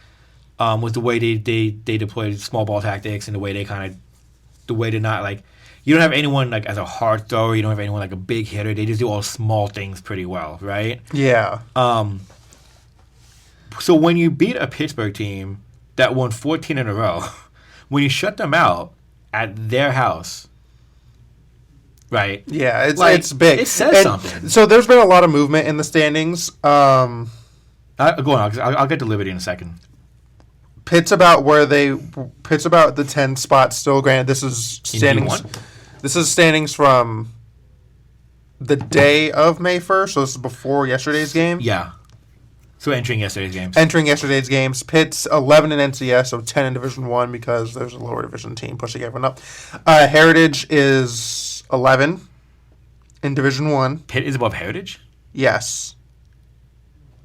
with the way they deployed small ball tactics and the way they're not you don't have anyone as a hard thrower, you don't have anyone a big hitter. They just do all small things pretty well, right? Yeah. So when you beat a Pittsburgh team that won 14 in a row, when you shut them out at their house, right? Yeah, it's big. It says something. So there's been a lot of movement in the standings. Go on. I'll get to Liberty in a second. Pitt's about the 10 spot still. Granted, this is standings. This is standings from the day of May 1st. So this is before yesterday's game. Yeah. So entering yesterday's games. Pitt's 11 in NCS, so 10 in Division 1 because there's a lower division team pushing everyone up. Heritage is 11 in Division 1. Pitt is above Heritage? Yes.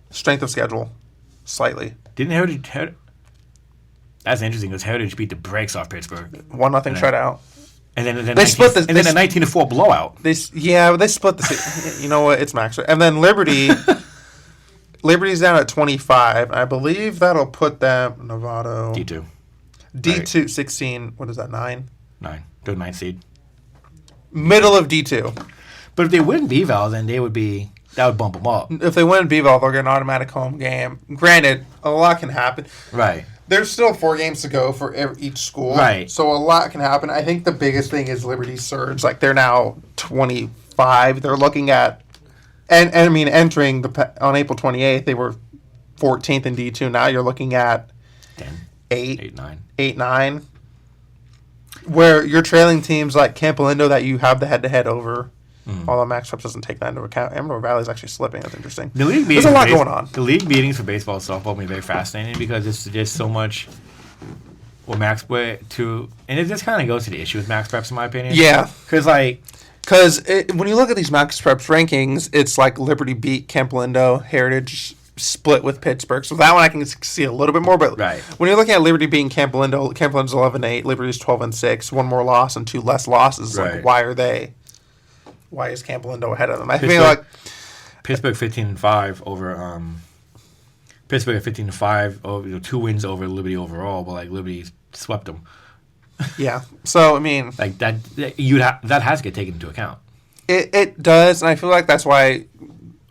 Strength of schedule, slightly. Didn't Heritage... That's interesting because Heritage beat the brakes off Pittsburgh. 1-0 shutout. And then they split the... And then a 19-4 blowout. They split the... You know what? It's max. And then Liberty... Liberty's down at 25. I believe that'll put them Novato D2. D2 right. 16. What is that? 9. 9. They're 9th seed. Middle of D2. But if they win B-Val, then that would bump them up. If they win B-Val, they'll get an automatic home game. Granted, a lot can happen. Right. There's still 4 games to go for each school. Right. So a lot can happen. I think the biggest thing is Liberty's surge. They're now 25. They're looking at And entering on April 28th, they were 14th in D2. Now you're looking at 8, 9. Where you're trailing teams like Campo Lindo that you have the head-to-head over. Although Max Preps doesn't take that into account. Emerald Valley's actually slipping. That's interesting. There's a lot going on. The league meetings for baseball and softball are very fascinating because it's just so much what Max to... And it just kind of goes to the issue with Max Preps, in my opinion. Yeah. Because when you look at these Max Preps rankings, it's like Liberty beat Campo Lindo, Heritage split with Pittsburgh. So that one I can see a little bit more. But when you're looking at Liberty beating Campo Lindo's 11-8, Liberty's 12-6, 1 more loss and 2 less losses. Right. Why is Campo Lindo ahead of them? I feel like Pittsburgh 15-5 over Pittsburgh 15-5 over 2 wins over Liberty overall, but Liberty swept them. Yeah. So that has to get taken into account. It does, and I feel like that's why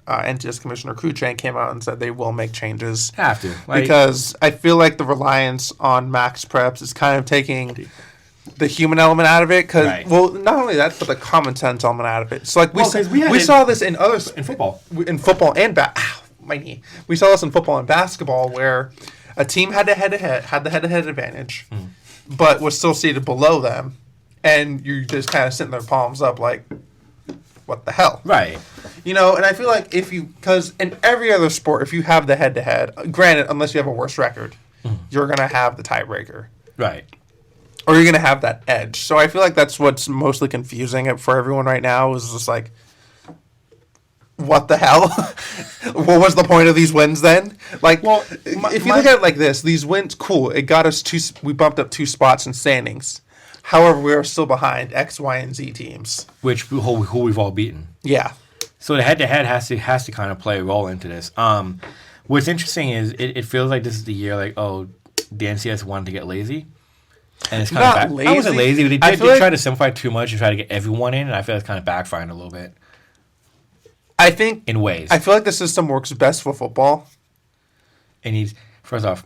NCS Commissioner Cruikshank came out and said they will make changes. Have to. Because I feel like the reliance on max preps is kind of taking the human element out of it. Because well, not only that, but the common sense element out of it. So like we saw this in football. In football and my knee. We saw this in football and basketball where a team had the head-to-head advantage, but was still seated below them, and you're just kind of sitting there palms up like, what the hell? Right. And I feel like because in every other sport, if you have the head-to-head, granted, unless you have a worse record, you're going to have the tiebreaker. Right. Or you're going to have that edge. So I feel like that's what's mostly confusing for everyone right now is just like, what the hell? What was the point of these wins then? Like, well, if you look at it like this, these wins, cool. It got us we bumped up 2 spots in standings. However, we are still behind X, Y, and Z teams, who we've all beaten. Yeah. So the head-to-head has to kind of play a role into this. What's interesting is it feels like this is the year like, oh, the NCS wanted to get lazy. And it's kind of lazy. I wasn't lazy, but they tried to simplify too much and try to get everyone in, and I feel it's kind of backfiring a little bit. I think in ways. I feel like the system works best for football. And first off,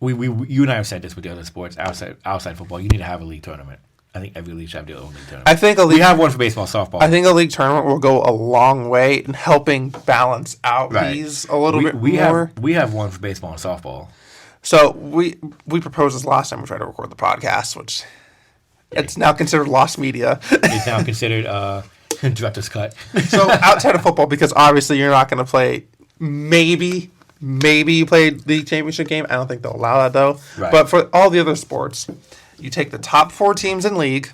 you and I have said this with the other sports outside football. You need to have a league tournament. I think every league should have their own league tournament. I think we have one for baseball, softball. I think a league tournament will go a long way in helping balance out these a little bit more. We have one for baseball and softball. So we proposed this last time we tried to record the podcast, which it's now considered lost media. It's now considered director's cut. So outside of football, because obviously you're not going to play. Maybe you play the championship game. I don't think they'll allow that though. Right. But for all the other sports, you take the top 4 teams in league,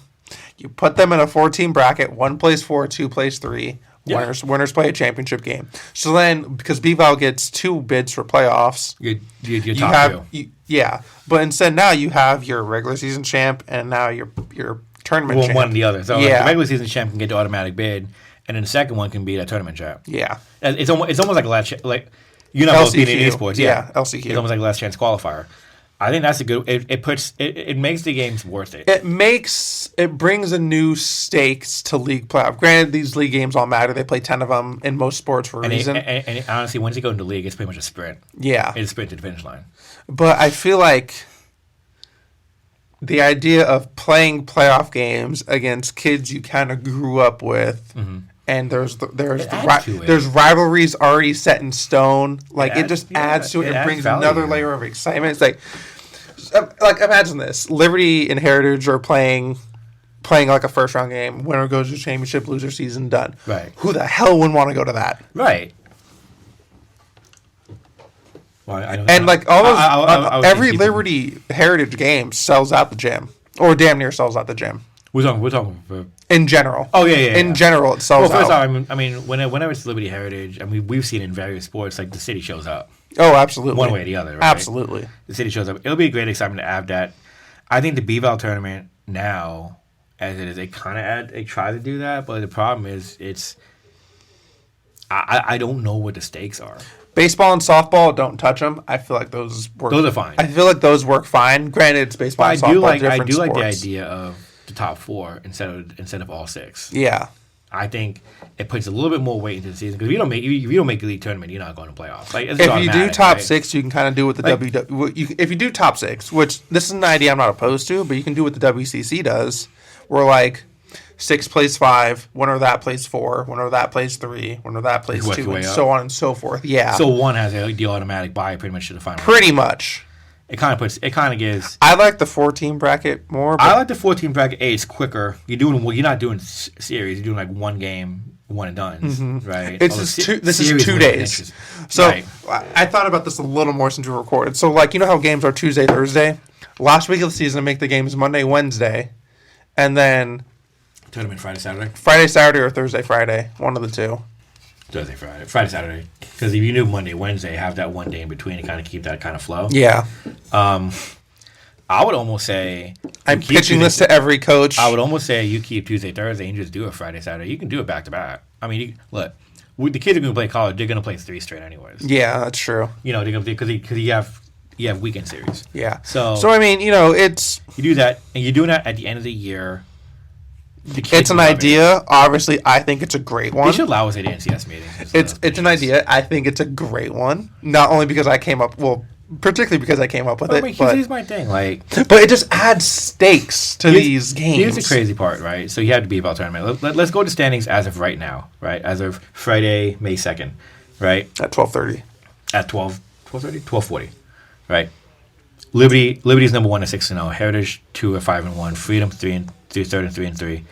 you put them in a 4-team bracket. 1 plays 4, 2 plays 3. Yeah. Winners play a championship game. So then, because BVAL gets 2 bids for playoffs, you top 2. Yeah, but instead now you have your regular season champ and now your tournament champ. One or the other. So like the regular season champ can get the automatic bid, and then the second one can be that tournament champ. Yeah, it's almost like a last like you're not both being in esports. Yeah, LCQ. It's almost like a last chance qualifier. I think that's a good. It makes the games worth it. It brings a new stakes to league playoff. Granted, these league games all matter. They play 10 of them in most sports for a reason. And honestly, once you go into league, it's pretty much a sprint. Yeah, it's a sprint to the finish line. But I feel like the idea of playing playoff games against kids you kind of grew up with. Mm-hmm. And there's rivalries already set in stone. Like it just adds to it. It brings another layer of excitement. It's like imagine this: Liberty and Heritage are playing like a first round game. Winner goes to championship, loser season done. Right. Who the hell wouldn't want to go to that? Right. Well, and like all those, every Liberty Heritage game sells out the gym, or damn near sells out the gym. We're talking in general. Oh yeah. In general, it sells out. Well, first off, I mean, whenever it's Liberty Heritage, I mean, we've seen in various sports like the city shows up. Oh, absolutely. One way or the other. Right? Absolutely. The city shows up. It'll be a great excitement to have that. I think the BVAL tournament now, as it is, they try to do that, but the problem is I don't know what the stakes are. Baseball and softball, don't touch them. I feel like those work. Those are fine. I feel like those work fine. Granted, it's baseball and softball. I do like the idea of the top 4 instead of all 6. Yeah, I think it puts a little bit more weight into the season because if you don't make the league tournament, you're not going to playoffs. Like if you do top 6, you can kind of do what the if you do top 6, which this is an idea I'm not opposed to, but you can do what the WCC does, where like 6 plays 5, winner of that plays 4, winner of that plays 3, winner of that plays 2, and so on and so forth. Yeah. So one has the automatic bye pretty much to the final. Pretty much. It kind of gives. I like the 4-team bracket more. I like the 4-team bracket. It's quicker. You're not doing series. You're doing like one game, one and done, right? This is 2 days. So right. I thought about this a little more since we recorded. So like how games are Tuesday, Thursday. Last week of the season, I make the games Monday, Wednesday, and then tournament Friday, Saturday. Friday, Saturday, or Thursday, Friday. One of the two. Thursday, Friday, Saturday. Because if you do Monday, Wednesday, have that one day in between to kind of keep that kind of flow. Yeah. I would almost say I'm pitching this to every coach. I would almost say you keep Tuesday, Thursday, and just do it Friday, Saturday. You can do it back to back. I mean, look, the kids are going to play college. They're going to play 3 straight anyways. Yeah, that's true. They're going to because you have weekend series. Yeah. So I mean, it's you do that, and you're doing that at the end of the year. It's an idea. Obviously, I think it's a great one. They should allow us at NCS meetings. It's an idea. I think it's a great one. Not only because I came up, particularly because I came up with it. Here's my thing, but it just adds stakes to these games. Here's the crazy part, right? So you had the B-Ball tournament. Let's go to standings as of right now, right? As of Friday, May 2nd, right? At 12:30. At 12:40, right? Liberty's number 1 at 6-0. Heritage 2 at 5-1. Freedom 3 and 3.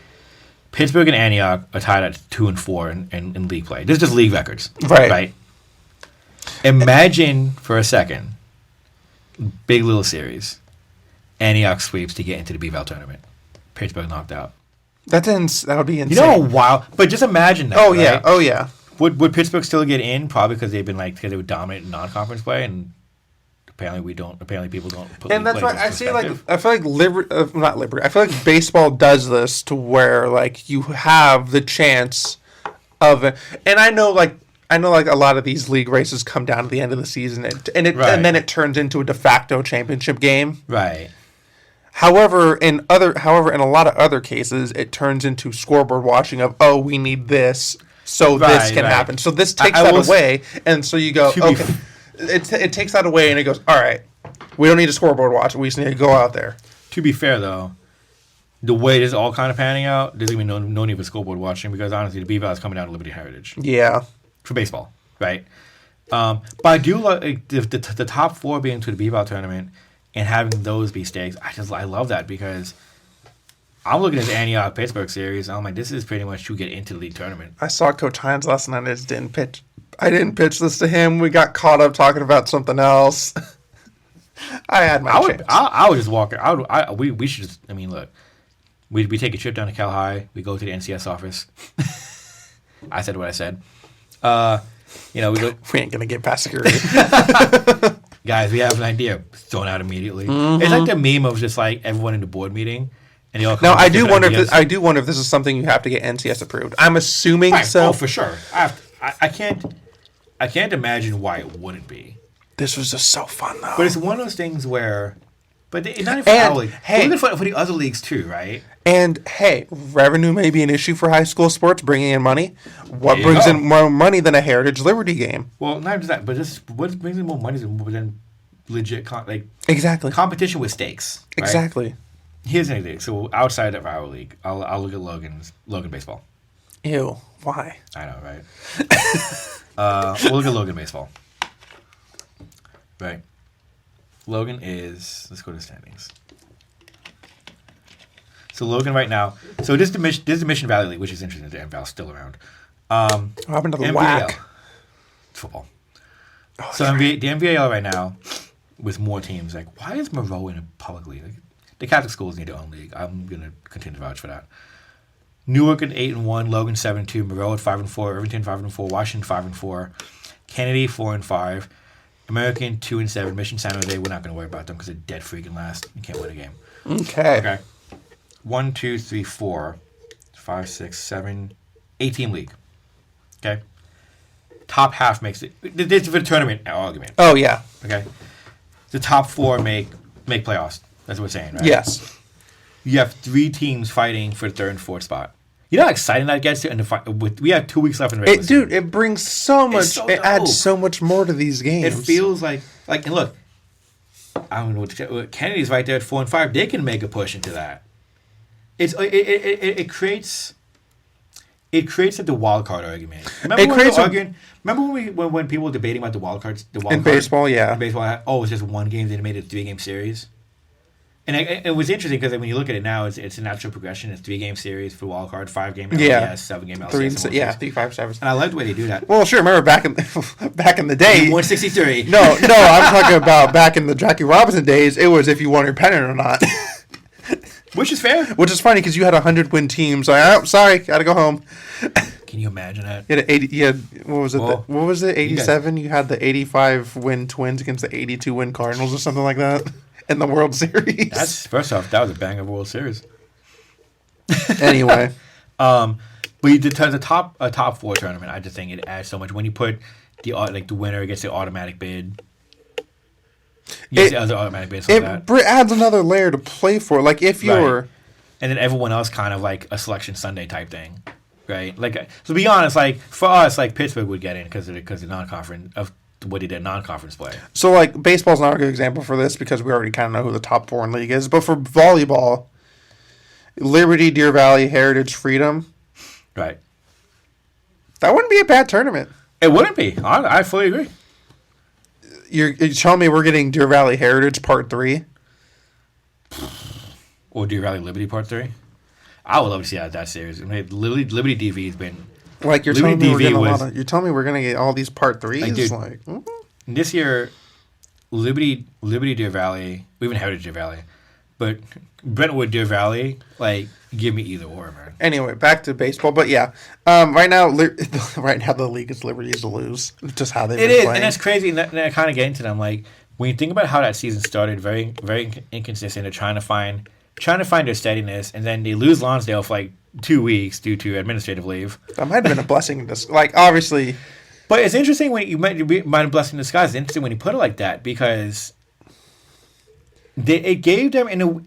Pittsburgh and Antioch are tied at 2 and 4 in league play. This is just league records, right? Imagine for a second, big little series, Antioch sweeps to get into the B-Ball tournament. Pittsburgh knocked out. That would be insane. You know, wow! But just imagine that. Oh yeah. Would Pittsburgh still get in? Probably because they've been because they would dominate in non-conference play, and apparently we don't. Apparently people don't. And that's why I feel like not Liberty. I feel like baseball does this to where you have the chance of it. And I know a lot of these league races come down to the end of the season, and then it turns into a de facto championship game. Right. However, in a lot of other cases, it turns into scoreboard watching of we need this. So this can happen. So this takes that away, and so you go, okay. It takes that away, and it goes, all right, we don't need a scoreboard watch. We just need to go out there. To be fair, though, the way this is all kind of panning out, there's even no need for scoreboard watching because, honestly, the B-Ball is coming down to Liberty Heritage. Yeah. For baseball, right? But I do like the top 4 being to the B-Ball tournament and having those be stakes. I love that because I'm looking at the Antioch Pittsburgh series. And I'm like, this is pretty much to get into the league tournament. I saw Coach Hines last night. I didn't pitch this to him. We got caught up talking about something else. I had my chance. I would just walk. We should just. I mean, look, we take a trip down to Cal High. We go to the NCS office. I said what I said. We go. We ain't gonna get past security. Guys, we have an idea. Thrown out immediately. Mm-hmm. It's like the meme of just everyone in the board meeting. Now I do wonder if this is something you have to get NCS approved. I'm assuming so. Oh, for sure. I can't imagine why it wouldn't be. This was just so fun though. But it's one of those things where, but it's not even for our league. Hey, even for the other leagues too, right? And hey, revenue may be an issue for high school sports, bringing in money. What brings in more money than a Heritage Liberty game? Well, not just that, but what brings in more money than legit exactly competition with stakes. Right? Exactly. Here's anything. So outside of our league, I'll look at Logan baseball. Ew. Why? I know, right? We'll look at Logan baseball. Right. Logan is. Let's go to standings. So Logan right now. So this is the Mission Valley League, which is interesting. The MVAL's still around. What happened to the MVAL. WAC? It's football. Oh, so the MVAL right now, with more teams, why is Monroe in a public league? The Catholic schools need their own league. I'm gonna continue to vouch for that. Newark at 8-1, Logan 7-2, Monroe at 5-4, Irvington 5-4, Washington 5-4, Kennedy 4-5, American 2-7, Mission San Jose. We're not gonna worry about them because they're dead freaking last. You can't win a game. Okay. 1, 2, 3, 4, 5, 6, 7, 8-team league. Okay. Top half makes it. This is for the tournament argument. Oh yeah. Okay. The top 4 make playoffs. That's what we're saying, right? Yes. You have 3 teams fighting for the 3rd and 4th spot. You know how exciting that gets to? We have 2 weeks left in the regular season. Dude, it brings so much. It adds so much more to these games. It feels like and look, I don't know what Kennedy's right there at 4-5. They can make a push into that. It creates the wild card argument. Remember when people were debating about the wild cards? In baseball, yeah. In baseball, it's just one game. They made it a 3-game series. And it was interesting because when you look at it now, it's a natural progression. It's 3-game series for wild card, 5-game LCS, 7-game LCS. 3, 5, 7. And I like the way they do that. Well, sure. Remember back in the day, 163. No, I'm talking about back in the Jackie Robinson days. It was if you won your pennant or not. Which is fair. Which is funny because you had 100-win teams. Sorry, gotta go home. Can you imagine that? You had what was it? What was it? 87. You had the 85-win Twins against the 82-win Cardinals or something like that. In the World Series. That's first off, that was a bang of World Series. Anyway, but the top 4 tournament, I just think it adds so much when you put the winner gets the automatic bid. You get the other automatic bids like that. It adds another layer to play for. If you're and then everyone else kind of like a Selection Sunday type thing, right? Like, so to be honest, like for us, like Pittsburgh would get in because of non-conference of what he did non-conference play. So like baseball's not a good example for this because we already kind of know who the top 4 in league is. But for volleyball, Liberty, Deer Valley, Heritage, Freedom, right? That wouldn't be a bad tournament. It wouldn't be. I fully agree. You're telling me we're getting Deer Valley Heritage Part 3? Or Deer Valley Liberty Part 3? I would love to see that series. I mean, Liberty DV has been... Like, you're telling me you're telling me we're going to get all these Part 3s? Like, this year, Liberty Deer Valley, even Heritage Deer Valley, but Brentwood Deer Valley, like, give me either or, man. Anyway, back to baseball. But yeah, right now the league is Liberty's to lose. Just how they've been playing. It is, and that's crazy. And I kind of get into them. Like, when you think about how that season started, very, very inconsistent. They're trying to find their steadiness, and then they lose Lonsdale for like 2 weeks due to administrative leave. That might have been a blessing. Like, obviously. But it's interesting when you might be a blessing in disguise. It's interesting when you put it like that because it gave them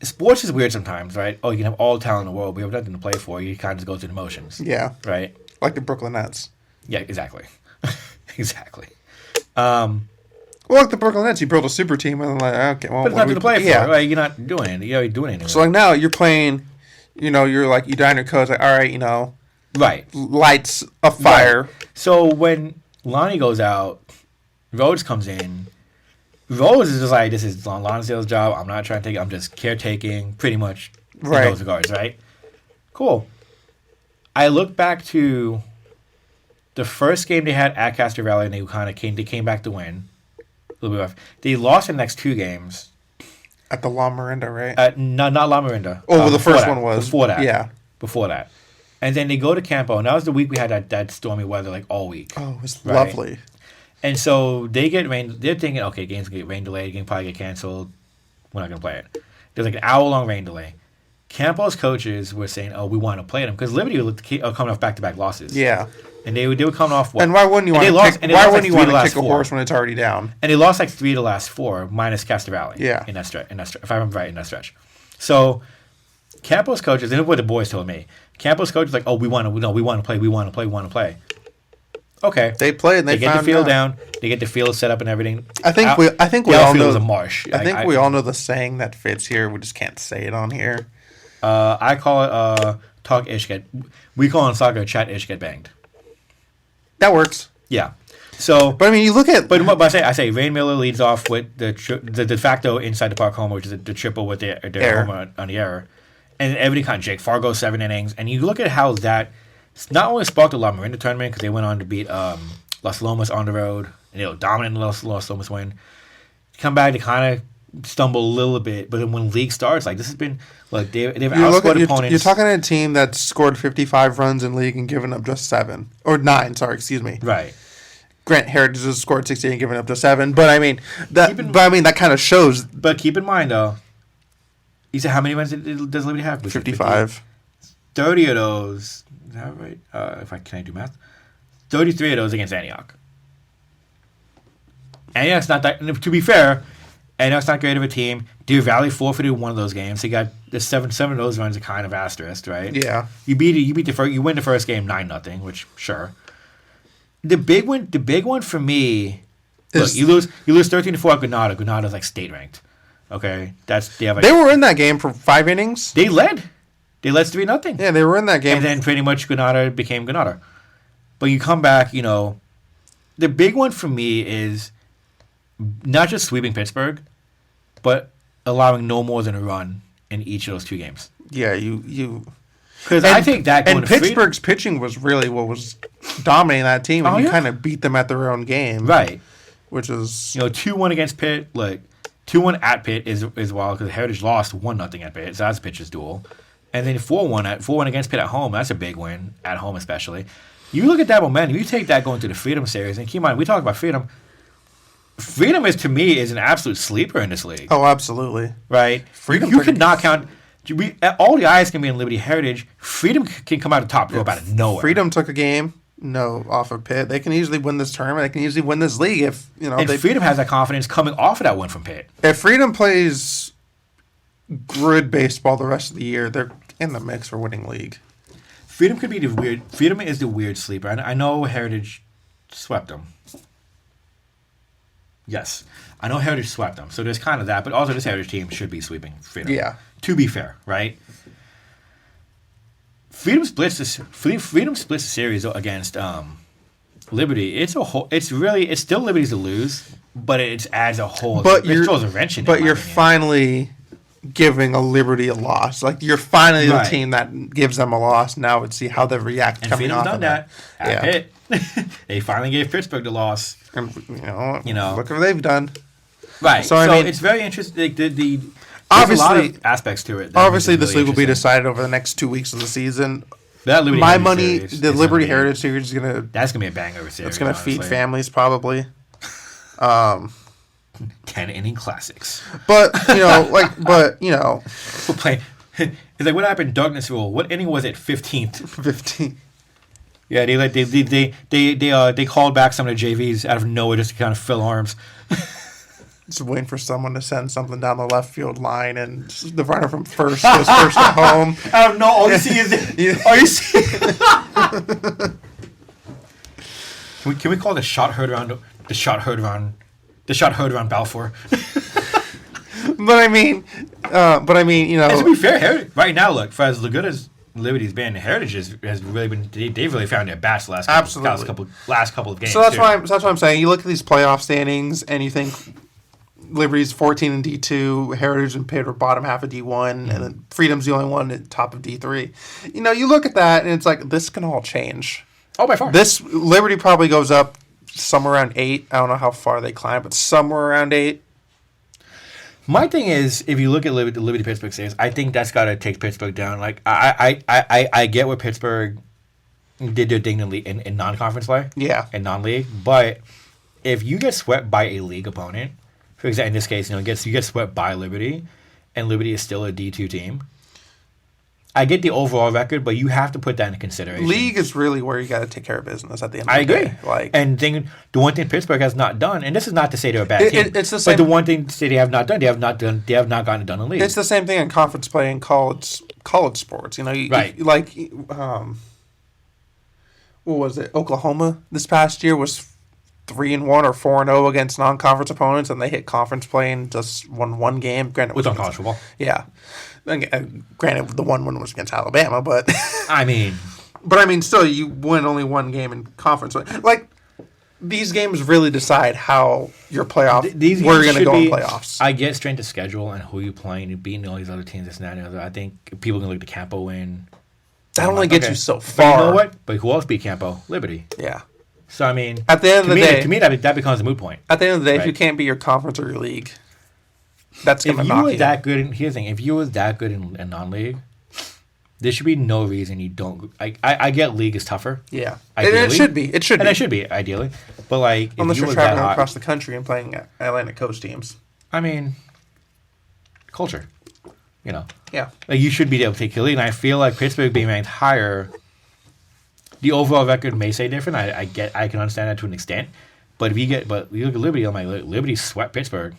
sports is weird sometimes, right? Oh, you can have all the talent in the world, but you have nothing to play for. You kind of just go through the motions. Yeah. Right? Like the Brooklyn Nets. Yeah, exactly. Exactly. Well, like the Brooklyn Nets, you build a super team and like, okay, well, but it's nothing to play for. Right? You're not doing anything. You're not doing anything. So like now you're playing, you're like you dine your coach, like all right, right, lights a fire. Right. So when Lonnie goes out, Rhodes comes in. Rhodes is just like, this is Lonsdale's job. I'm not trying to take it. I'm just caretaking, pretty much. Right. In those regards, right? Cool. I look back to the first game they had at Castro Valley, and they came back to win. A little bit off. They lost the next 2 games. At the La Marinda, right? Not La Marinda. Oh, the first one was. Before that. Yeah. Before that. And then they go to Campo, and that was the week we had that stormy weather, like, all week. Oh, it was lovely. And so they get rain. They're thinking, okay, game's going to get rain delayed. Game probably get canceled. We're not going to play it. There's like an hour-long rain delay. Campo's coaches were saying, oh, we want to play them. Because Liberty was coming off back-to-back losses. Yeah. And they were coming off what? And why wouldn't you want to kick a horse when it's already down? And they lost like 3 of the last 4, minus Castro Valley. Yeah. In that stretch, if I remember right, in that stretch. So Campo's coaches, and what the boys told me, Campo's coaches like, oh, we want to play. Okay. They played and they get the field down. They get the field set up and everything. I think we all know a marsh. I think we all know the saying that fits here. We just can't say it on here. I call it talk ish get. We call it in soccer chat ish get banged. That works. Yeah. So, but I mean, you look at. But I say Rain Miller leads off with the de facto inside the park homer, which is the triple with their homer on the error, and everybody kind of Jake Fargo 7 innings, and you look at how that not only sparked the La Marinda tournament because they went on to beat Las Lomas on the road, and they were dominant in the Las Lomas win. Come back to kind of stumble a little bit, but then when league starts, like this has been, look, they've outscored opponents. You're talking to a team that scored 55 runs in league and given up just 7 or 9. Sorry, excuse me. Right. Grant Heritage has scored 60 and given up just 7, but I mean that kind of shows. But keep in mind though, you said how many runs does Liberty have? 55. 30 of those. Is that right? Can I do math? 33 of those against Antioch. Antioch's not that. To be fair, Antioch's not great of a team. Deer Valley forfeited one of those games. So you got the 7 of those runs are kind of asterisk, right? Yeah. You win the first game 9-0, which sure. The big one for me. Look, you lose 13-4 at Granada. Granada's like state ranked. Okay, they were in that game for 5 innings. They led 3-0. Yeah, they were in that game. And then pretty much Granada became Granada. But you come back, the big one for me is not just sweeping Pittsburgh, but allowing no more than a run in each of those 2 games. Yeah, you. Because I think that and Pittsburgh's pitching was really what was dominating that team, and you kind of beat them at their own game, right? Which is 2-1 against Pitt, like 2-1 at Pitt is wild because Heritage lost 1-0 at Pitt, so that's a pitcher's duel. And then 4-1 against Pitt at home. That's a big win at home, especially. You look at that momentum. You take that going to the Freedom Series, and keep in mind, we talk about Freedom. Freedom is, to me, is an absolute sleeper in this league. Oh, absolutely. Right? Freedom. You could not count. All the eyes can be in Liberty Heritage. Freedom can come out of top rope out of nowhere. Freedom took a game. Off of Pitt. They can easily win this tournament. They can easily win this league if And Freedom has that confidence coming off of that win from Pitt. If Freedom plays good baseball the rest of the year, they're in the mix for winning league. Freedom could be the weird. Freedom is the weird sleeper. I know Heritage swept them. Yes, I know Heritage swept them. So there's kind of that, but also this Heritage team should be sweeping Freedom. Yeah. To be fair, right? Freedom splits the series against Liberty. It's still Liberty's to lose, but it adds a whole. But it throws a wrench in. But you're finally giving a Liberty a loss. Like you're finally the team that gives them a loss. Now let's see how they react. And Freedom's done that. At Pitt. They finally gave Pittsburgh the loss. And look what they've done. Right. So I mean, it's very interesting. There's obviously a lot of aspects to it. Obviously, this league will be decided over the next 2 weeks of the season. My money, the Liberty Heritage Series is gonna. That's gonna be a banger series. It's gonna feed families probably. 10-inning classics. But we're playing. It's like what happened? Darkness Rule. What inning was it? 15th. 15. Yeah, they called back some of the JVs out of nowhere just to kind of fill arms. Just waiting for someone to send something down the left field line, and the runner from first goes first to home. I don't know. All you see is all you see. Can we call the shot heard around Balfour? But I mean, And to be fair, right now, look, for as good as Liberty's been, Heritage has really been. They've really found their best last couple of games. So that's why I'm saying you look at these playoff standings and you think Liberty's 14 in D2, Heritage and Pitt are bottom half of D1, and then Freedom's the only one at top of D3. You look at that and it's like this can all change. Oh, by far. This Liberty probably goes up somewhere around 8. I don't know how far they climb, but somewhere around 8. My thing is, if you look at the Liberty Pittsburgh series, I think that's got to take Pittsburgh down. Like I get what Pittsburgh did their thing in non-conference play, and non-league. But if you get swept by a league opponent, for example, in this case, you get swept by Liberty, and Liberty is still a D2 team. I get the overall record, but you have to put that into consideration. League is really where you got to take care of business at the end of the day. I agree. The one thing Pittsburgh has not done, and this is not to say they're a bad team, it's the same, but the one thing to say they have not done, they have not gotten it done in league. It's the same thing in conference play in college sports. Right. What was it? Oklahoma this past year was 3-1 or 4-0 against non-conference opponents, and they hit conference play and just won one game. Granted, it was on college football. Yeah. Granted, the one was against Alabama, but still, you win only one game in conference. Like these games really decide how your playoff. Where you're going to go in playoffs. I get strength of schedule and who you playing and beating all these other teams. This and that and the other. I think people can look at the Campo win. That only gets you so far. But you know what? But who else beat Campo? Liberty. Yeah. So at the end of the day, to me that becomes a moot point. At the end of the day, if you can't beat your conference or your league, that's going to knock you. Here's the thing: if you was that good in non-league, there should be no reason you don't. I get league is tougher. Yeah, it should be. It should be ideally, but unless you're traveling across the country and playing Atlantic Coast teams. Culture. Yeah. You should be able to take your league, and I feel like Pittsburgh being ranked higher. The overall record may say different. I can understand that to an extent, but you look at Liberty. I'm like, Liberty swept Pittsburgh.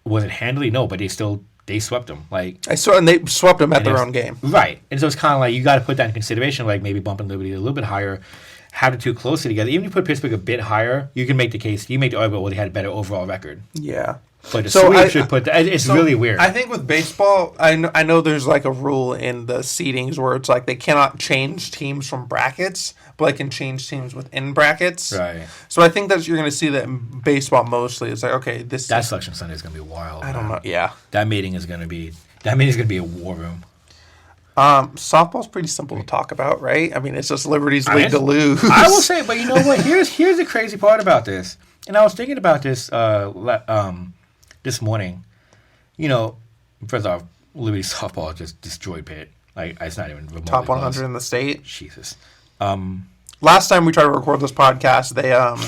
Was it handily? No, but they swept them. And they swept them at their own game. Right, and so it's kind of like you got to put that in consideration. Like maybe bumping Liberty a little bit higher, have the two closer together. Even if you put Pittsburgh a bit higher, you can make the case. You make the argument, well, they had a better overall record. Yeah. But the sweep should put that. It's really weird. I think with baseball, I know there's like a rule in the seedings where it's like they cannot change teams from brackets, but they can change teams within brackets. Right. So I think that you're going to see that in baseball mostly. It's like, okay, that selection Sunday is going to be wild. I don't know. Yeah. That meeting is going to be a war room. Softball's pretty simple to talk about, right? It's just Liberty's league to lose. I will say, but you know what? Here's the crazy part about this, and I was thinking about this this morning. First off, Liberty softball just destroyed Pitt. It's not even remotely top 100 close. In the state. Jesus. Last time we tried to record this podcast,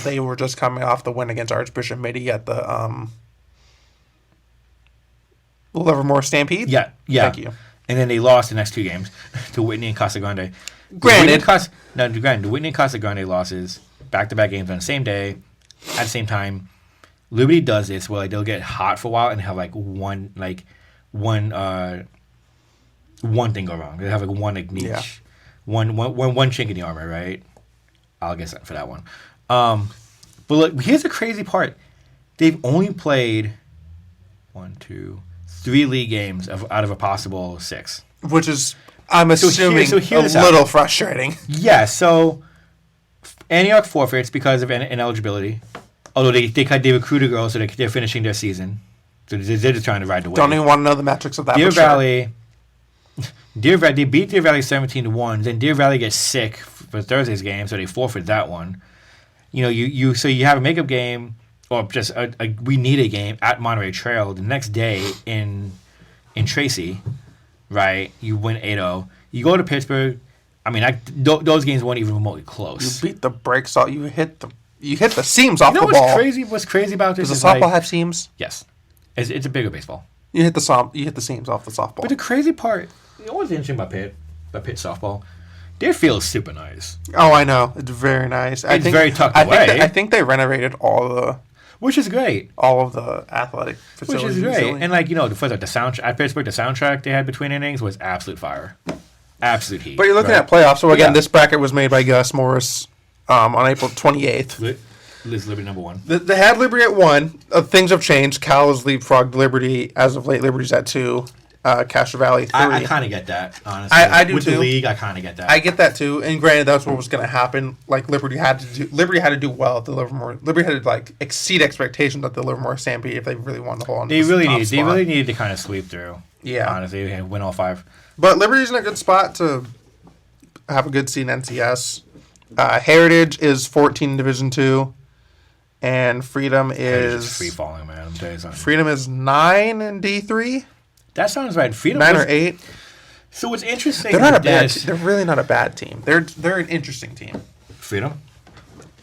they were just coming off the win against Archbishop Mitty at the Livermore Stampede. Yeah. Thank you. And then they lost the next two games to Whitney and Casa Grande. Granted, the Whitney and Casa Grande losses, back-to-back games on the same day, at the same time. Liberty does this where they'll get hot for a while and have one one thing go wrong. They have like one niche, Yeah. one chink in the armor, right? I'll get something for that one. But look, here's the crazy part: they've only played 3 league games out of a possible 6, which is, I'm assuming, a little frustrating. Yeah. So Antioch forfeits because of ineligibility. Although they recruited girls, so they're finishing their season. So they're just trying to ride the wave. Don't even want to know the metrics of that. Deer Valley, they beat Deer Valley 17-1. Then Deer Valley gets sick for Thursday's game, so they forfeit that one. You know, you have a makeup game or just we need a game at Monterey Trail the next day in Tracy, right? You win 8-0. You go to Pittsburgh. I mean, those games weren't even remotely close. You beat the brakes off. You hit the seams off the ball. What's crazy about this? Does the softball have seams? Yes, it's a bigger baseball. You hit the seams off the softball. But the crazy part, what's interesting about Pitt softball, their field is super nice. Oh, I know. It's very nice. It's very tucked away. I think they renovated which is great. All of the athletic facilities. Which is great. Recently. And the soundtrack at Pittsburgh, the soundtrack they had between innings was absolute fire. Absolute heat. But you're looking at playoffs. So again, this bracket was made by Gus Morris on April 28th. Liz Liberty number 1. They had Liberty at 1. Things have changed. Cal has leapfrogged Liberty. As of late, Liberty's at 2. Castro Valley 3. I kind of get that, honestly. I do With too. the league, I kind of get that. I get that too. And granted, that's what was going to happen. Like Liberty had to do well at the Livermore. Liberty had to like exceed expectations at the Livermore Stampede if they really wanted to hold on. They really needed to kind of sweep through. Yeah, honestly, and win all 5. But Liberty's in a good spot to have a good seed in NCS. Heritage is 14 in Division 2. And Freedom is free falling, man. I'm telling you something. Freedom is 9 in D3. That sounds right. Freedom 9 or 8. So what's interesting? They're not a bad. They're really not a bad team. They're an interesting team. Freedom.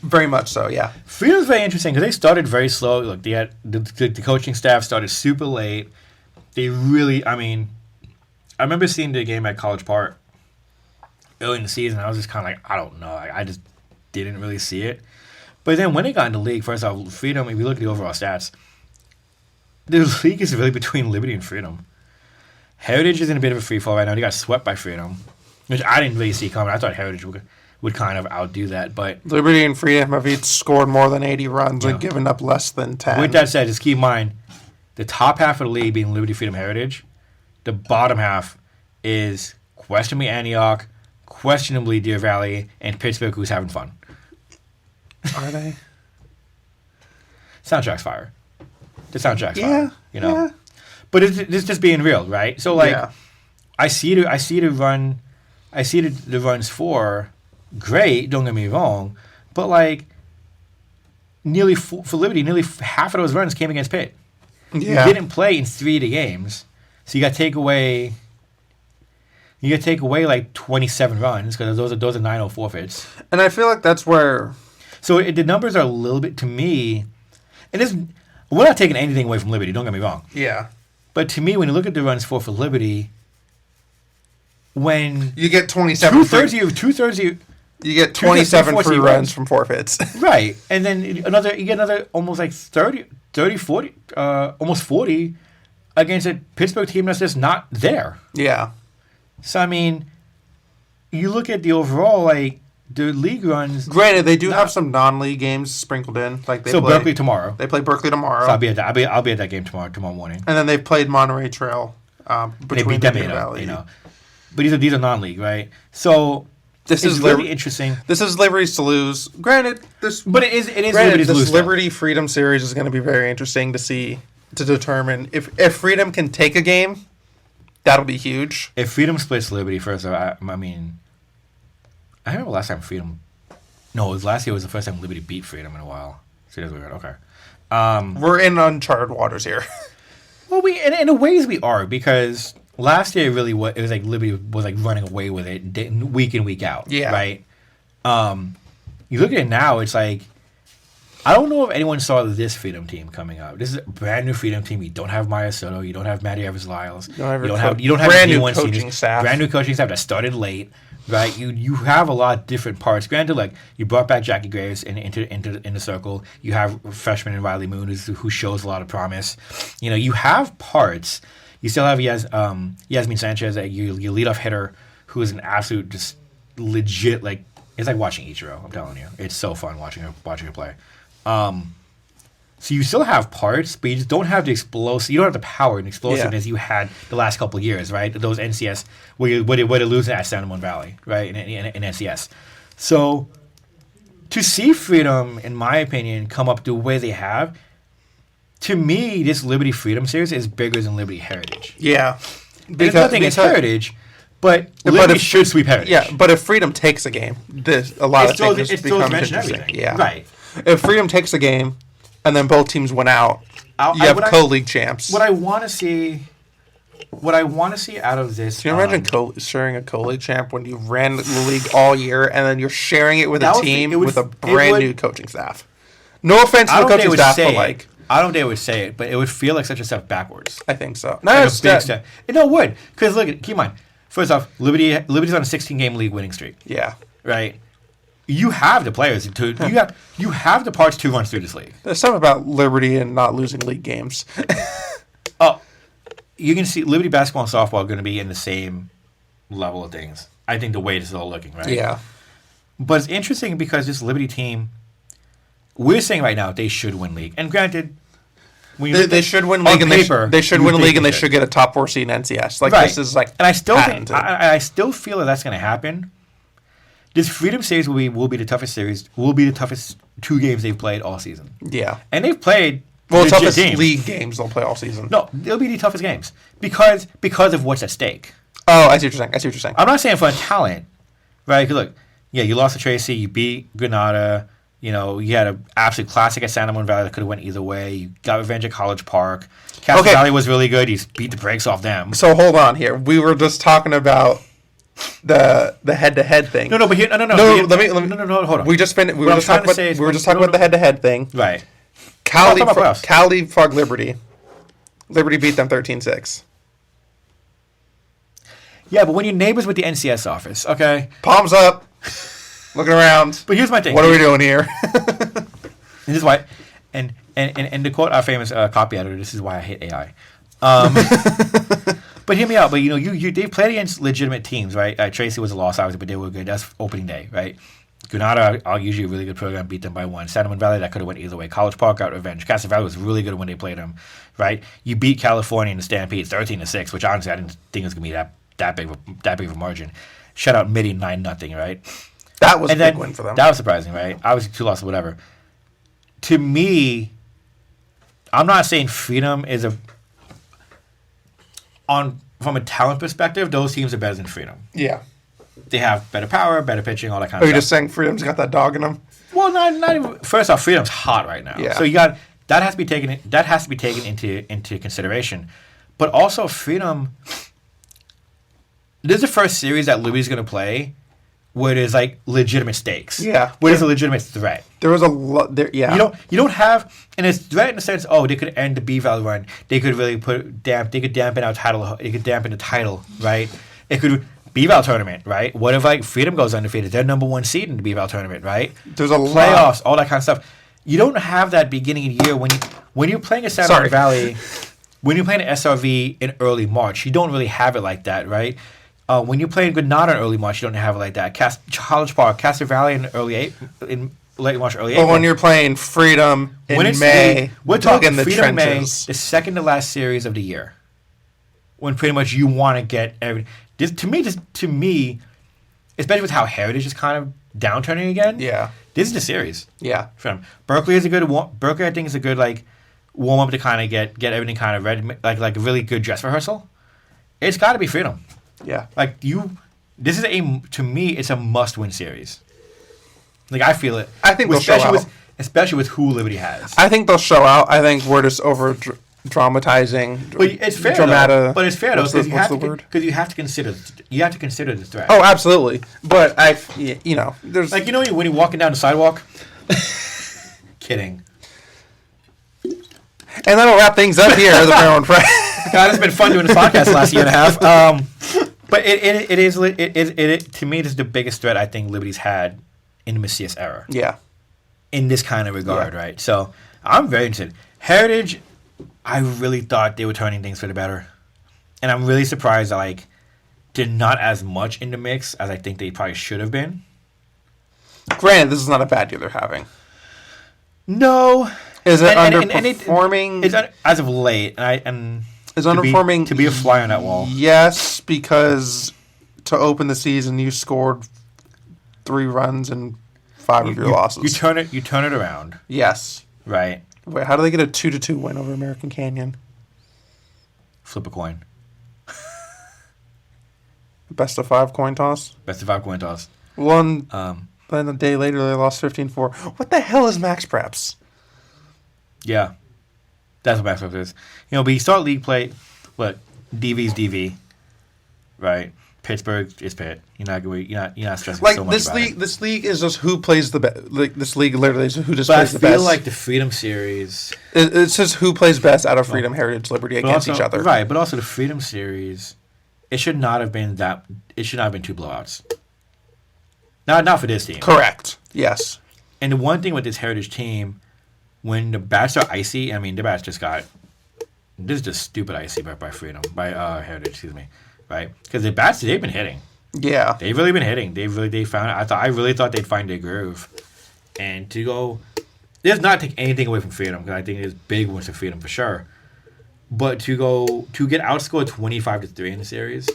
Very much so. Yeah. Freedom's very interesting because they started very slow. Look, they had the coaching staff started super late. They really. I mean, I remember seeing the game at College Park early in the season. I was just kind of like, I don't know. I just didn't really see it. But then when they got in the league, first off, Freedom, if you look at the overall stats, the league is really between Liberty and Freedom. Heritage is in a bit of a free fall right now. They got swept by Freedom, which I didn't really see coming. I thought Heritage would kind of outdo that. But Liberty and Freedom have each scored more than 80 runs and given up less than 10. With that said, just keep in mind, the top half of the league being Liberty, Freedom, Heritage, the bottom half is questionably Antioch, questionably Deer Valley, and Pittsburgh, who's having fun. Are they? Soundtrack's fire. The soundtrack's fire. Yeah. You know? Yeah. But it's just being real, right? So like I see the runs for great, don't get me wrong, but like nearly for Liberty, nearly half of those runs came against Pitt. Yeah. You didn't play in 3 of the games. So you got to take away like 27 runs because those are 9-0 forfeits. And I feel like that's where. So the numbers are a little bit, to me, and we're not taking anything away from Liberty, don't get me wrong. Yeah. But to me, when you look at the runs for Liberty, when you get 27 two-thirds you get 27 free runs from forfeits. Right. And then you get another almost like 30, 40, almost 40 against a Pittsburgh team that's just not there. Yeah. So, I mean, you look at the overall, like, the league runs. Granted, they do have some non-league games sprinkled in. Like Berkeley tomorrow. They play Berkeley tomorrow. So I'll be at that game tomorrow morning. And then they've played Monterey Trail between the Valley. You know. But these are non-league, right? So this is really interesting. This is Liberty's to lose. Granted, but it is Liberty's to lose. This Liberty Freedom series is going to be very interesting to determine if Freedom can take a game. That'll be huge. If Freedom splits Liberty first, I mean, I remember last time Freedom. No, last year was the first time Liberty beat Freedom in a while. So that's weird. Okay. We're in uncharted waters here. Well, in a ways we are, because last year it was like Liberty was like running away with it week in, week out. Yeah. Right. You look at it now, it's like, I don't know if anyone saw this Freedom team coming up. This is a brand new Freedom team. You don't have Maya Soto. You don't have Matty Evers-Lyles. You don't have brand new coaching staff. Brand new coaching staff that started late. Right, you have a lot of different parts. Granted, like you brought back Jackie Graves into the circle. You have freshman and Riley Moon who shows a lot of promise. You know, you have parts. You still have Yasmin Sanchez, your leadoff hitter, who is an absolute just legit like. It's like watching Ichiro. I'm telling you, it's so fun watching her play. So you still have parts, but you just don't have the explosive. You don't have the power and explosiveness you had the last couple of years, right? Those NCS where they losing at San Ramon Valley, right? In NCS. So to see Freedom, in my opinion, come up the way they have, to me, this Liberty Freedom series is bigger than Liberty Heritage. Yeah, There's nothing against Heritage. But Liberty should sweep Heritage. Yeah, but if Freedom takes a game, a lot of things become interesting. Yeah, right. If Freedom takes a game, and then both teams went out, you have co-league champs. What I want to see out of this... Can you imagine sharing a co-league champ when you ran the league all year, and then you're sharing it with a team with a brand new coaching staff? No offense to the coaching staff, but like... I don't think they would say it, but it would feel like such a step backwards. I think so. No, like a big step. No, it would. Because look, keep in mind, first off, Liberty's on a 16-game league winning streak. Yeah. Right? You have the players to you have the parts to run through this league. There's something about Liberty and not losing league games. Oh, you can see Liberty basketball and softball are going to be in the same level of things. I think the way this is all looking, right? Yeah. But it's interesting because this Liberty team, we're saying right now they should win league. And granted, they should win league, and they should win league, and they should get a top 4 seed in NCS. Like this is like, and I still think I still feel that that's going to happen. This Freedom Series will be the toughest series. Will be the toughest 2 games they've played all season. Yeah, and they've played toughest league games they'll play all season. No, they'll be the toughest games because of what's at stake. Oh, I see what you're saying. I'm not saying for talent, right? Because look, you lost to Tracy, you beat Granada. You know, you had an absolute classic at San Ramon Valley that could have went either way. You got revenge at College Park. Castle Valley was really good. You beat the brakes off them. So hold on here. We were just talking about the head-to-head thing. No, hold on. We were just talking about the head-to-head thing. Right. Cali Frog Liberty. Liberty beat them 13-6. Yeah, but when you're neighbors with the NCS office, okay? Palms up. Looking around. But here's my thing. What are we doing here? This is why, and to quote our famous copy editor, this is why I hate AI. But hear me out. But they played against legitimate teams, right? Tracy was a loss, obviously, but they were good. That's opening day, right? Granada, usually a really good program, beat them by 1. San Ramon Valley, that could have went either way. College Park got revenge. Castle Valley was really good when they played them, right? You beat California in the Stampede 13-6, which honestly I didn't think it was gonna be that big of a margin. Shut out Midi 9-0, right? That was a big win for them. That was surprising, right? Obviously 2 losses, whatever. To me, I'm not saying Freedom is from a talent perspective, those teams are better than Freedom. Yeah. They have better power, better pitching, all that kind of stuff. Are you just saying Freedom's got that dog in them? Well, not even. First off, Freedom's hot right now. Yeah. So you got that has to be taken into consideration. But also Freedom, this is the first series that Liberty's going to play where there's like legitimate stakes. Yeah. Where there's a legitimate threat. There was a lot there. Yeah. You don't have, and it's threat in the sense, they could end the B-Val run. They could really they could dampen our title. They could dampen the title, right? It could B-Val tournament, right? What if like Freedom goes undefeated? They're number 1 seed in the B-Val tournament, right? There's a playoffs, all that kind of stuff. You don't have that beginning of the year when you're playing a San Ramon Valley, when you're playing an SRV in early March. You don't really have it like that, right? When you're playing Granada in early March, you don't have it like that. College Park, Castle Valley in late March, early April. But when you're playing Freedom in May, we're talking the Freedom trenches. May, the second to last series of the year, when pretty much you want to get everything. To me, especially with how Heritage is kind of downturning again. Yeah, this is the series. Yeah, from Berkeley is a good Berkeley. I think is a good like warm up to kind of get everything kind of ready, like a really good dress rehearsal. It's got to be Freedom. Yeah, this is to me, it's a must-win series. Like I feel it. I think they'll show out, especially with who Liberty has. I think they'll show out. I think we're just over dramatizing. But it's fair, though. But it's fair though because you have to consider the threat. Oh, absolutely. But there's like when you're walking down the sidewalk. Kidding. And that'll wrap things up here. The Maryland Press. God, it's been fun doing this podcast the last year and a half. But it is to me, it is the biggest threat I think Liberty's had in the Macias era. Yeah. In this kind of regard, right? So I'm very interested. Heritage, I really thought they were turning things for the better. And I'm really surprised that, like, they're not as much in the mix as I think they probably should have been. Granted, this is not a bad year they're having. No. Is it underperforming? It's as of late. And is underperforming to be a fly on that wall. Yes, because to open the season, you scored 3 runs and 5 of your losses. You turn it around. Yes. Right. Wait, how do they get a 2-2 win over American Canyon? Flip a coin. Best of 5 coin toss? Best of 5 coin toss. Then a day later, they lost 15-4. What the hell is max preps? Yeah. That's what max preps is. But you start league play, what? DV's DV. Right? Pittsburgh is Pitt. You're not stressing so much about it. This league is just who plays the best. Like, this league literally is who just plays the best. I feel best. like the Freedom Series. It's just who plays best out of Freedom, Heritage, Liberty against each other. Right, but also the Freedom Series, it should not have been 2 blowouts. Not for this team. Correct. Yes. And the one thing with this Heritage team, when the bats are icy, I mean, the bats just got... This is just stupid icy by Freedom. By Heritage, excuse me. Right? Because the bats, they've been hitting. Yeah. They've really been hitting. They found... I really thought they'd find their groove. And to go... This does not take anything away from Freedom, because I think there's big wins for Freedom for sure. But to get outscored 25-3 in the series...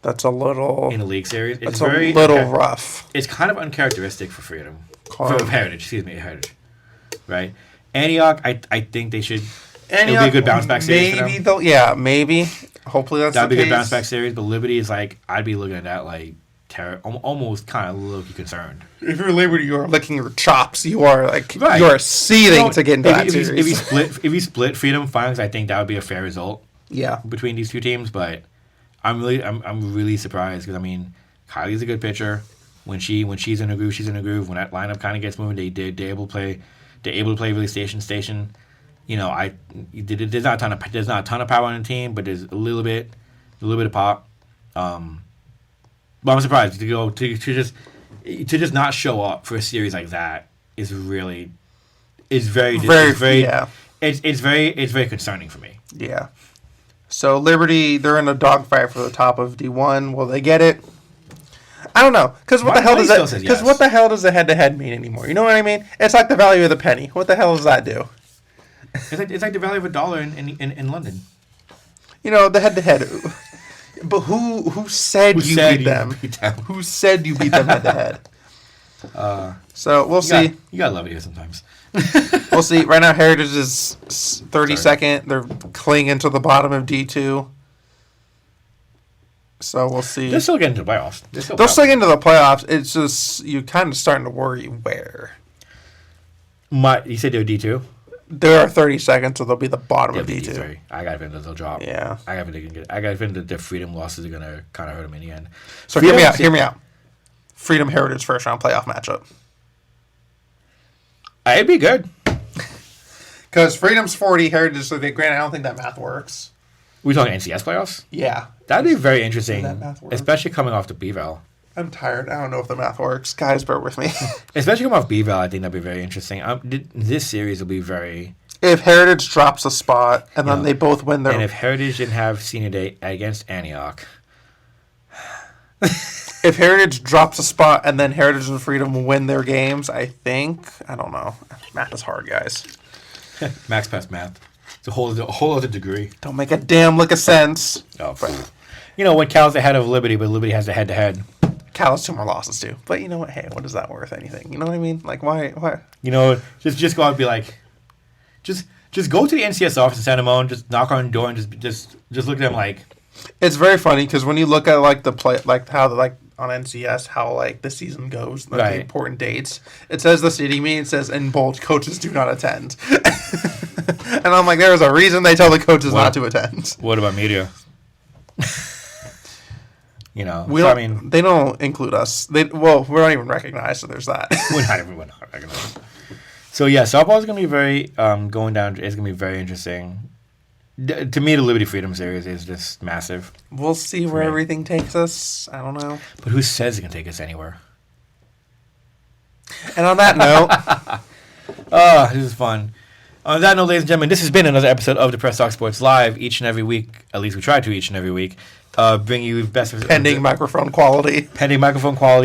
That's a little... In the league series. It's a little rough. It's kind of uncharacteristic for Freedom. For Heritage, excuse me, Heritage. Right? Antioch, I think they should... It'll be a good bounce back series for them. Yeah, maybe. Hopefully that's the case. That'd be a good bounce back series, but Liberty is like... I'd be looking at that like... almost kind of low-key concerned. If you're Liberty, you are licking your chops. You are like... Right. You are seething to get into that series. If you split Freedom Finals, I think that would be a fair result. Yeah. Between these two teams, but... I'm really surprised because I mean Kylie's a good pitcher. When she's in a groove, she's in a groove. When that lineup kind of gets moving, they're able to play really station. There's not a ton of power on the team, but there's a little bit of pop. But I'm surprised to just not show up for a series like that is very concerning for me. Yeah. So Liberty, they're in a dogfight for the top of D1. Will they get it? I don't know. Because what the hell does a head-to-head mean anymore? You know what I mean? It's like the value of the penny. What the hell does that do? It's like the value of $1 in London. The head-to-head. But who said you beat them? Who said you beat them head-to-head? So we'll see. You gotta love it here sometimes. We'll see. Right now, Heritage is 32nd. They're clinging to the bottom of D2. So we'll see. They're still getting to the playoffs. They'll still get into the playoffs. It's just you're kind of starting to worry where. You said they're D2? They are 32nd, so they'll be the bottom of D2. D3. I got a feeling they'll drop. Yeah. I got a feeling that their Freedom losses are gonna kind of hurt them in the end. So hear me out. Freedom Heritage first round playoff matchup. It'd be good. Because Freedom's 40, Heritage is 30. Granted, I don't think that math works. We talking NCS playoffs? Yeah. That'd be very interesting, especially coming off the B-Val. I'm tired. I don't know if the math works. Guys, bear with me. Especially coming off B-Val, I think that'd be very interesting. This series will be very... If Heritage drops a spot, and then they both win their... And if Heritage didn't have senior day against Antioch... If Heritage drops a spot and then Heritage and Freedom win their games, I don't know. Math is hard, guys. Max pass math. It's a whole other degree. Don't make a damn lick of sense. Oh, cool. When Cal's ahead of Liberty, but Liberty has the head-to-head. Cal has 2 more losses, too. But you know what? Hey, what is that worth anything? You know what I mean? Like, why? Just go out and be like... Just go to the NCS office in Santa Monica, just knock on the door and just look at them like... It's very funny because when you look at like the play, like how like on NCS how like the season goes, like the important dates, it says the city meeting, it says in bold, coaches do not attend, and I'm like, there's a reason they tell the coaches not to attend. What about media? They don't include us. We're not even recognized, so there's that. we're not recognized. So yeah, softball is going to be very going down. It's going to be very interesting. To me, the Liberty Freedom series is just massive. We'll see where everything takes us. I don't know. But who says it can take us anywhere? And on that note... this is fun. On that note, ladies and gentlemen, this has been another episode of the Press Talk Sports Live. Each and every week, at least we try to each and every week, bring you best of pending microphone quality,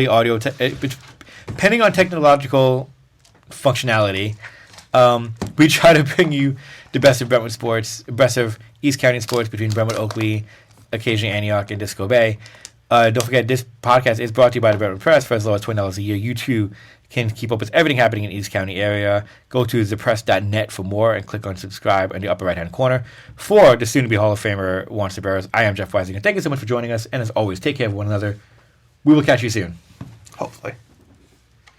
audio, depending on technological functionality. We try to bring you the best of Brentwood sports, best of East County sports between Brentwood, Oakley, occasionally Antioch, and Disco Bay. Don't forget, this podcast is brought to you by the Brentwood Press for as low as $20 a year. You too can keep up with everything happening in the East County area. Go to thepress.net for more and click on subscribe in the upper right-hand corner. For the soon-to-be Hall of Famer, Juan Cebreiros, I am Jeff Weisinger. Thank you so much for joining us, and as always, take care of one another. We will catch you soon.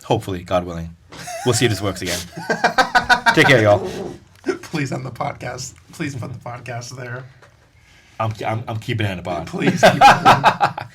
Hopefully, God willing. We'll see if this works again. Take care, y'all. Please end the podcast. Please put the podcast there. I'm keeping it in the pod. Please keep it in.